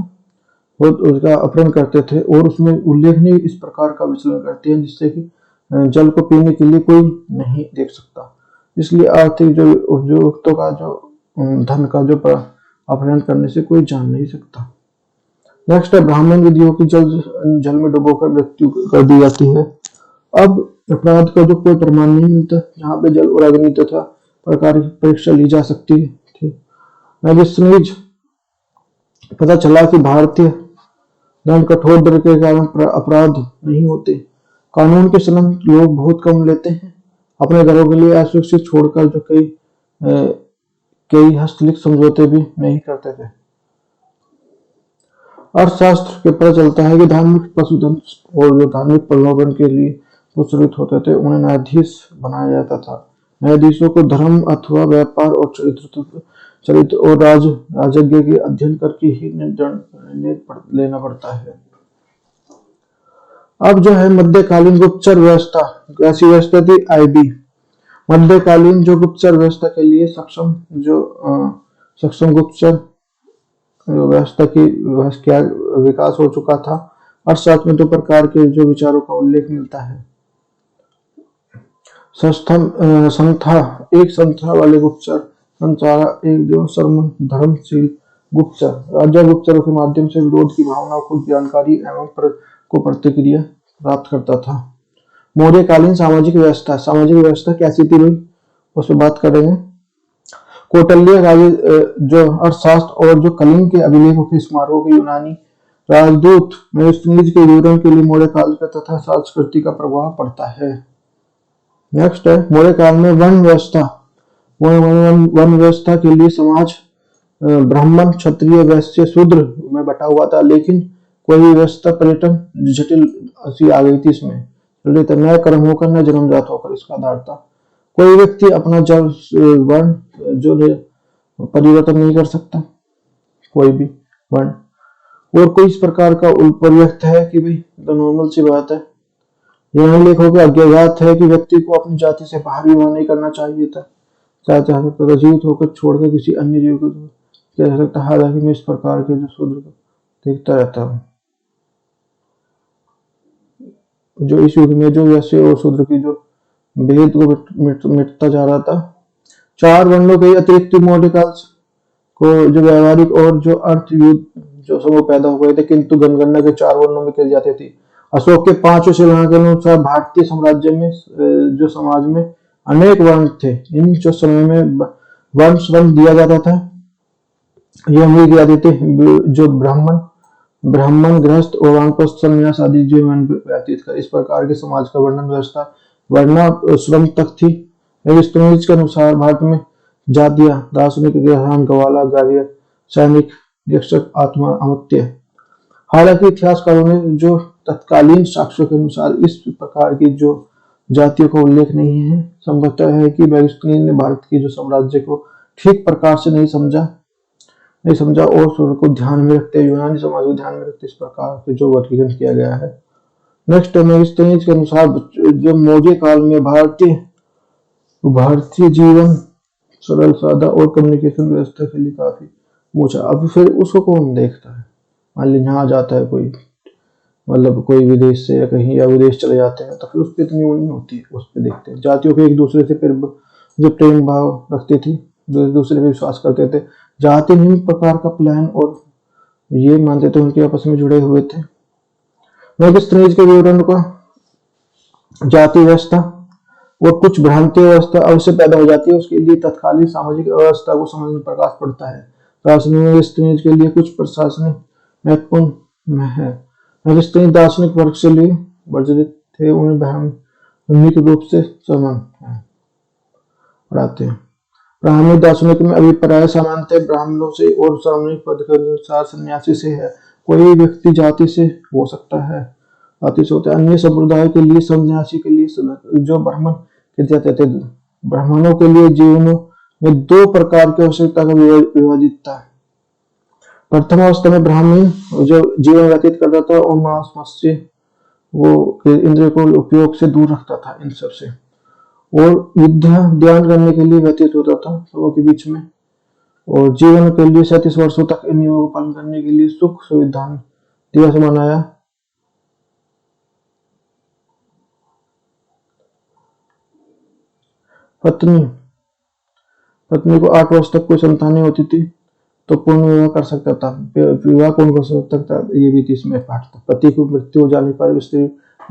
वो उसका अपहरण करते थे और उसमें उल्लेखनीय इस प्रकार का विचलन करते हैं जिससे कि जल को पीने के लिए कोई नहीं देख सकता। इसलिए आर्थिक जो उपयुक्तों का जो धन का जो अपहरण करने से कोई जान नहीं सकता। नेक्स्ट है ब्राह्मण विधियों की जल में डुबोकर मृत्यु कर दी जाती है। अब अपराध का जो कोई प्रमाण नहीं मिलता, जहाँ पे जल और अग्नि तथा प्रकार की परीक्षा ली जा सकती थी। पता चला कि भारतीय दंड कठोर दर के कारण अपराध नहीं होते। कानून के चलन लोग बहुत कम लेते हैं। अपने घरों के लिए असुरक्षित छोड़कर जो कई हस्तलिखित समझौते भी नहीं करते थे। अर्थशास्त्र के पता चलता है कि धार्मिक पशुधन और जो धार्मिक प्रलोभन के लिए पुरस्कृत होते थे उन्हें न्यायाधीश बनाया जाता था। न्यायाधीशों को धर्म अथवा व्यापार और चरित्र और राजज्ञ के अध्ययन करके ही निर्णय लेना पड़ता है। अब जो है मध्यकालीन गुप्तचर व्यवस्था, कैसी व्यवस्था थी? आईबी। मध्यकालीन जो गुप्तचर व्यवस्था के लिए सक्षम गुप्तचर व्यवस्था की क्या विकास हो चुका था। अर्थशास्त्र में दो प्रकार के जो विचारों का उल्लेख मिलता है। संस्था, एक संस्था वाले गुप्तचर, संचारा, एक जो धर्मशील गुप्तचर, राजा गुप्तचरों के माध्यम से विरोध की भावना को जानकारी एवं को प्रतिक्रिया प्राप्त करता था। मौर्यकालीन सामाजिक व्यवस्था कैसी थी भाई, उस पर बात करेंगे। कौटिल्य जो अर्थशास्त्र और जो कलिंग के अभिलेखों के स्मारकों के यूनानी राजदूत में के विवरण के लिए मौर्यकाल का तथा संस्कृति का प्रभाव पड़ता है। नेक्स्ट है मौर्य काल में वन व्यवस्था के लिए समाज ब्राह्मण, क्षत्रिय, वैश्य, शूद्र में बटा हुआ था, लेकिन कोई व्यवस्था पर्यटन जटिल सी आ गई थी इसमें। नया कर्म होकर न जन्मजात होकर इसका आधार था। कोई व्यक्ति अपना वर्ण जो परिवर्तन नहीं कर सकता, कोई भी वर्ण। और कोई इस प्रकार का परिव्यक्त है कि भाई तो नॉर्मल सी बात है। यह लेखों के अज्ञात है कि व्यक्ति को अपनी जाति से बाहर विवाह नहीं करना चाहिए था। चाहे जीवित होकर छोड़कर किसी अन्य जीव को कह सकता। हालांकि मैं इस प्रकार के जो शूद्र को देखता रहता हूँ, जो इस युग में जो वैसे और शूद्र की जो भेद को मिटता जा रहा था। चार वर्णों के अतिरिक्त मौर्यकाल को जो व्यवहारिक और जो अर्थ युद्ध जो समूह पैदा हो गए थे, किंतु जनगणना के 4 वर्णों में कही जाती थी। अशोक के 5 शिलान्यास के अनुसार भारतीय साम्राज्य में जो समाज में अनेक वर्ण थे। इन जो समय में वर्ण श्रम दिया जाता था। यह उम्मीद दिया देते जो ब्राह्मण गृहस्थ और वानप्रस्थ संन्यास आदि जीवन व्यतीत कर। इस प्रकार के समाज का वर्णन व्यवस्था वर्णाश्रम तक थी। के अनुसार भारत में जातियां दार्शनिक ग्रहण गवाला गार्य सैनिक शिक्षक आत्मा अमत्य। हालांकि इतिहासकारों ने जो तत्कालीन साक्ष्यों के अनुसार इस प्रकार की जो जातियों का उल्लेख नहीं है। संभवतः है कि मैगस्थनीज ने भारत की जो साम्राज्य को ठीक प्रकार से नहीं समझा और सूर्य को ध्यान में रखते यूनानी समाज को ध्यान में रखते इस प्रकार के जो वर्गीकरण किया गया है। नेक्स्ट मैगस्थनीज के अनुसार जो मौर्य काल में भारतीय जीवन सरल सादा और कम्युनिकेशन व्यवस्था के लिए काफी ऊंचा। अब फिर उसको कौन देखता है? मान ली यहाँ जाता है कोई, मतलब कोई विदेश से या कहीं या विदेश चले जाते हैं तो फिर उस पर इतनी वो नहीं होती है। उस पर देखते हैं जातियों के एक दूसरे से फिर जो प्रेम भाव रखती थी, जो एक दूसरे पे विश्वास करते थे, जाति निम्न प्रकार का प्लान और ये मानते थे उनके आपस में जुड़े हुए थे। मैगस्थनीज के विवरण का जाति व्यवस्था और कुछ भ्रांति व्यवस्था अवश्य पैदा हो जाती है। उसके लिए तत्कालीन सामाजिक व्यवस्था को समझने में प्रकाश पड़ता है। दार्शनिक के लिए कुछ प्रशासनिक महत्वपूर्ण है। मैगस्थनीज दार्शनिक वर्ग से लिए वर्जित थे, उन्हें ब्राह्मणिक रूप से समान पढ़ाते हैं। ब्राह्मणिक दार्शनिक में अभिप्राय सामान्यतः ब्राह्मणों से और सामूहिक पद के अनुसार सन्यासी से है। कोई व्यक्ति जाति से हो सकता है, जाति से होता है। अन्य संप्रदाय के लिए सन्यासी के लिए जो ब्राह्मण के जाते थे। ब्राह्मणों के लिए जीवनों में दो प्रकार की आवश्यकता का विभाजित था। प्रथम अवस्था में ब्राह्मण जो जीवन व्यतीत करता था और मांस मत्स्य वो इंद्रिय को उपयोग से दूर रखता था इन सब से, और विद्या ध्यान करने के लिए व्यतीत होता था सबों के बीच में, और जीवन के लिए 37 वर्षों तक इन नियमों का पालन करने के लिए सुख संविधान दिवस मनाया। पत्नी को 8 वर्ष तक कोई संतान नहीं होती थी तो पूर्ण विवाह कर सकता था। विवाह कौन कर सकता था, ये भी इसमें पाठ था। पति की मृत्यु हो जाने पर स्त्री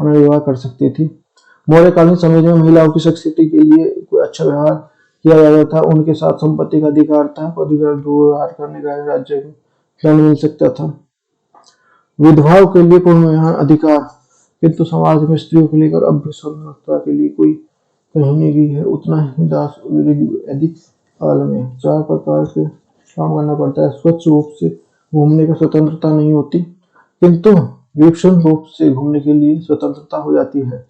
विवाह कर सकती थी। मौर्यकालीन समय में महिलाओं की शक्ति के लिए कोई अच्छा व्यवहार किया जाता था। उनके साथ संपत्ति का अधिकार था, दुर्व्यवहार करने का राज्य को दंड मिल सकता था। विधवाओं के लिए पूर्ण विवाह अधिकार, किंतु समाज में स्त्रियों के लिए अब भी स्वतंत्रता के लिए कोई कहीं नहीं गई है। उतना ही दास वैदिक काल में 4 प्रकार के काम करना पड़ता है। स्वच्छ रूप से घूमने की स्वतंत्रता नहीं होती, किंतु विक्षण रूप से घूमने के लिए स्वतंत्रता हो जाती है।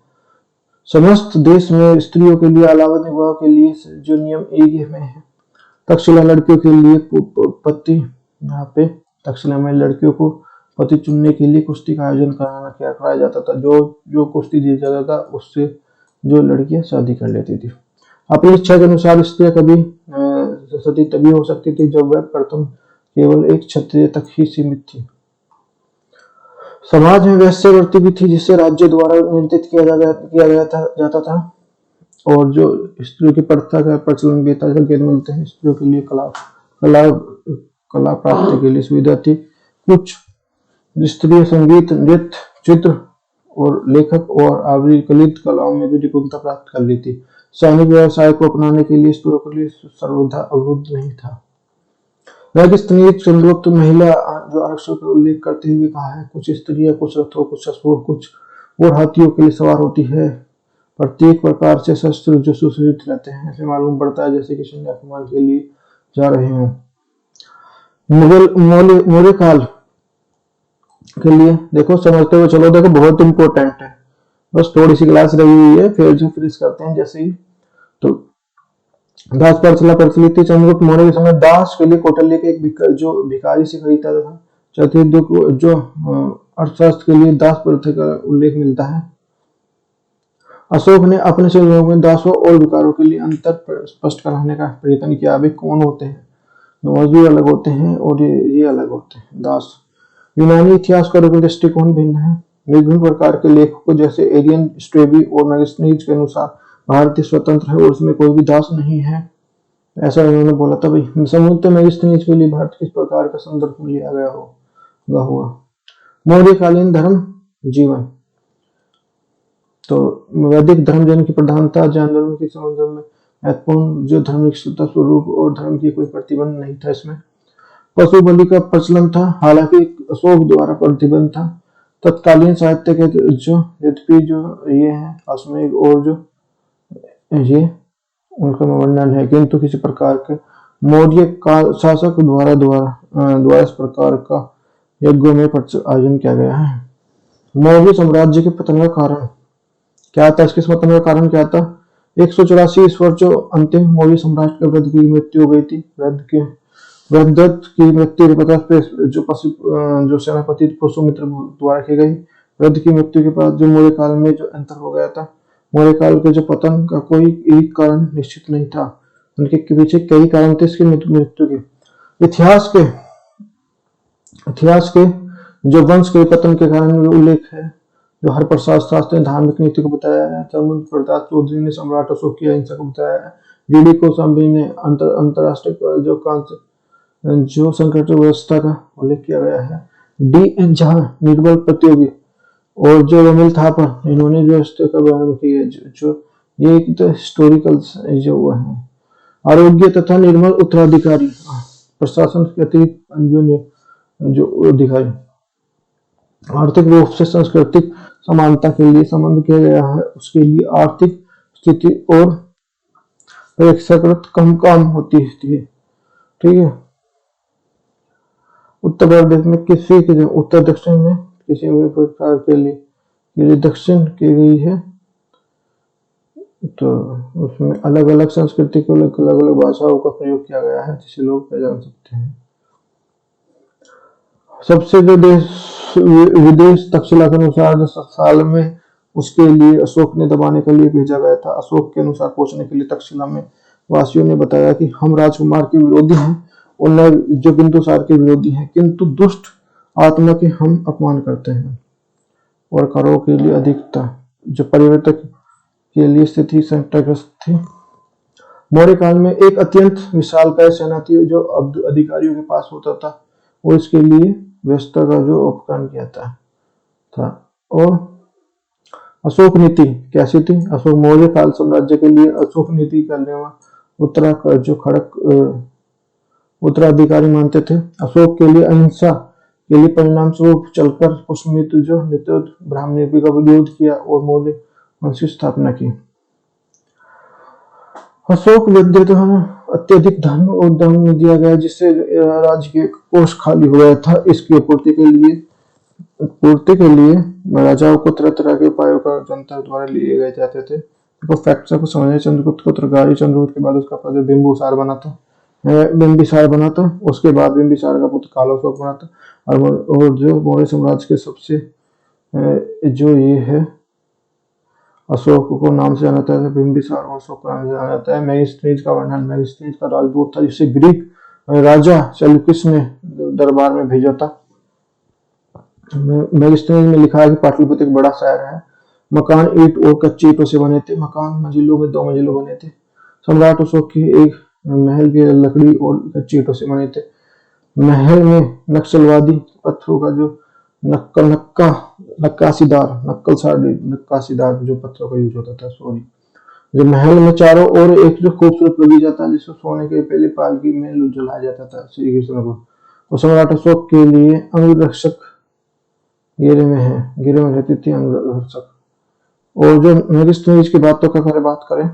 समस्त देश में स्त्रियों के लिए अलावा विवाह के लिए जो नियम एक में है। तक्षशिला लड़कियों के लिए पति, यहाँ पे तक्षशिला में लड़कियों को पति चुनने के लिए कुश्ती का आयोजन कराया जाता था। जो कुश्ती जीत जाता था उससे जो लड़कियां शादी कर लेती थी। अपनी इच्छा के अनुसार स्त्रियां कभी सती तभी हो सकती थी जब वह प्रथम केवल एक क्षत्रिय तक ही सीमित थी। समाज में वैश्यवृत्ति भी थी जिसे राज्य द्वारा नियंत्रित किया जाता था, और जो स्त्रियों की प्रथा का प्रचलन भी था। संकेत मिलते हैं स्त्रियों के लिए कला प्राप्ति के लिए सुविधा थी। कुछ स्त्रियां संगीत, नृत्य, चित्र और लेखक और आविर्कलित कलाओं में भी निपुणता प्राप्त कर ली थी। सैनिक व्यवसाय को अपनाने के लिए स्त्रियों के लिए सर्वथा अवरुद्ध नहीं था। मैगस्थनीज चंद्रोक्त महिला जो आरक्षण का उल्लेख करते हुए कहा है, कुछ स्त्रियां कुछ रथों, कुछ अश्वों, कुछ और हाथियों के लिए सवार होती है। प्रत्येक प्रकार से शस्त्र जो सुसज्जित रहते हैं। ऐसे मालूम पड़ता है जैसे कि सैन्य अपमान के लिए जा रहे हों। मौर्य काल के लिए देखो समझते हुए चलो, देखो बहुत इंपॉर्टेंट है। बस थोड़ी सी क्लास रही हुई है, फिर जो फिनिश करते हैं जैसे ही। तो दास प्रचलित थी। चंद्रगुप्त मौर्य के समय दास के लिए कौटिल्य के एक जो भिखारी से खरीदता था। चौथी जो अर्थशास्त्र के लिए दास प्रथा का उल्लेख मिलता है। अशोक ने अपने संग्रहों में दासों और भिखारों के लिए अंतर स्पष्ट कराने का प्रयत्न किया। वे कौन होते हैं? नवाजी अलग होते हैं और ये अलग होते हैं, दास। यूनानी इतिहासकारों का दृष्टिकोण भिन्न है। विभिन्न प्रकार के लेखकों जैसे एरियन, स्ट्रेबी और मैगस्थनीज के अनुसार भारतीय स्वतंत्र है और उसमें कोई भी दास नहीं है, ऐसा उन्होंने बोला था। भाई समुद्र मैगस्थनीज के लिए भारत किस प्रकार का संदर्भ लिया गया हुआ। मौर्यकालीन धर्म जीवन, तो वैदिक धर्म जन की प्रधानता, जैन धर्म के संदर्भ में महत्वपूर्ण जो धार्मिक श्रद्धा स्वरूप और धर्म की कोई प्रतिबंध नहीं था इसमें। पशु बलि का प्रचलन था, हालांकि अशोक द्वारा प्रतिबंध था। तत्कालीन साहित्य के जो यद्यपि जो ये है अश्वमेध और जो ये उनका वर्णन है, किंतु किसी प्रकार के मौर्य काल शासक द्वारा इस प्रकार का यज्ञों में आयोजन किया गया है। मौर्य साम्राज्य के पतन का कारण क्या था? इसके पतन का कारण क्या था? 184 ईस्वी जो अंतिम मौर्य सम्राट के वृद्ध की मृत्यु हो गई थी। वृद्धदत्त की मृत्यु जो सेनापति पुष्यमित्र द्वारा की गई। वृद्ध की मृत्यु के बाद जो मौर्य काल में जो अंतर हो गया था। मौर्य काल के जो पतन का कोई एक कारण निश्चित नहीं था, उनके पीछे कई कारण थे इसकी मृत्यु के। इतिहास के जो वंश के पतन के कारण उल्लेख है, जो हरप्रसाद शास्त्री ने धार्मिक नीति को बताया है, चंद्रमोहन प्रताप चौधरी ने सम्राट अशोक की अहिंसा को बताया है, जीडी कोशाम्बी ने अंतरराष्ट्रीय जो संकट व्यवस्था का उल्लेख किया गया है, डी.एन. झा निर्बल प्रतियोगी और जो रमिल थापर इन्होंने जो व्यवस्था का वर्णन किया, जो ये एक तो हिस्टोरिकल जो वो है। आरोग्य तथा निर्मल उत्तराधिकारी प्रशासन के अतिरिक्त जो अधिकारी आर्थिक रूप से सांस्कृतिक समानता के लिए संबंध किया गया है, उसके लिए आर्थिक स्थिति और अपेक्षाकृत कम काम होती थी। ठीक है। उत्तर प्रदेश में उत्तर दक्षिण में किसी भी प्रकार के लिए दक्षिण की गई है, तो उसमें अलग अलग संस्कृति को अलग अलग भाषाओं का प्रयोग किया गया है, जिसे लोग पहचान सकते हैं। सबसे जो विदेश तक्षशिला के अनुसार साल में उसके लिए अशोक ने दबाने के लिए भेजा गया था। अशोक के अनुसार पहुंचने के लिए तक्षशिला में वासियों ने बताया कि हम राजकुमार के विरोधी हैं और जो बिंदुसार के विरोधी हैं, किंतु दुष्ट आत्मा के हम अपमान करते हैं और करों के लिए अधिकता जो परिवर्तक के लिए स्थिति संकटग्रस्त थी। मौर्य काल में एक अत्यंत विशालकाय सेना थी जो अब अधिकारियों के पास होता था और इसके लिए व्यवस्था का जो उपकरण किया था। और अशोक नीति कैसी थी? अशोक मौर्य काल साम्राज्य के लिए अशोक नीति करने वाला जो खड़क उत्तराधिकारी मानते थे। अशोक के लिए अहिंसा के लिए परिणाम स्वरूप चलकर पुष्यमित्र जो नित्योद ब्राह्मण का विरोध किया और मौर्य वंश की स्थापना की। अशोक व्यक्तित्व अत्यधिक धन और दान दिया गया, जिससे राज्य के कोष खाली हो गया था। इसकी पूर्ति के लिए राजाओं को तरह तरह के उपायों का जनता द्वारा लिए गए जाते थे। तो फैक्ट्स को समझे, चंद्रगुप्त को त्रिगारी चंद्रगुप्त के बाद उसका पद बिंबिसार बना था। उसके बाद बिंबिसार का पुत्र कालाशोक बना था। और जो मौर्य साम्राज्य के सबसे जो ये है अशोक को नाम से जाना जाता है, बिंबिसार और अशोक नाम से जाना जाता है। मेगिस्थिनीज का वर्णन, मेगिस्थिनीज का राजदूत था जिसे ग्रीक राजा सेल्यूकस ने दरबार में भेजा था। मेगिस्थिनीज में लिखा है कि पाटलिपुत्र एक बड़ा शहर है। मकान ईंट और कच्ची ईंटों से बने थे। मकान मंजिलों में 2 मंजिलों बने थे। सम्राट अशोक की एक महल की लकड़ी और कच्ची ईंटों से बने थे। महल में नक्सलवादी पत्थरों का जो नक्काशीदार जो पत्थरों का यूज होता था। जो महल में चारों ओर एक जो खूबसूरत बगीचा था, जिसको सोने के पहले पालकी में जलाया जाता था श्री कृष्ण को। और सम्राट अशोक के लिए अंगरक्षक घेरे में रहती थी अंगरक्षक। और जो मेगिस्थिनीज की बातों का बात करें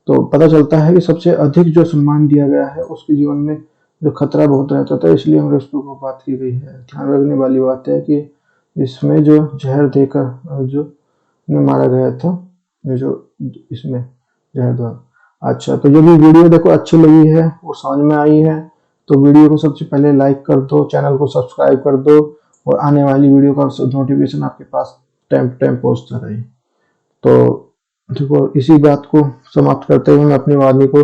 तो पता चलता है कि सबसे अधिक जो सम्मान दिया गया है उसके जीवन में जो खतरा बहुत रहता था, इसलिए अंग्रेजों को बात की गई है। ध्यान रखने वाली बात है कि इसमें जो जहर देकर जो मारा गया था, जो इसमें जहर द्वारा। अच्छा, तो जो भी वीडियो देखो अच्छी लगी है और समझ में आई है तो वीडियो को सबसे पहले लाइक कर दो, चैनल को सब्सक्राइब कर दो और आने वाली वीडियो का नोटिफिकेशन आपके पास टाइम पहुंचता रहे। तो देखो, इसी बात को समाप्त करते हुए मैं अपनी वाणी को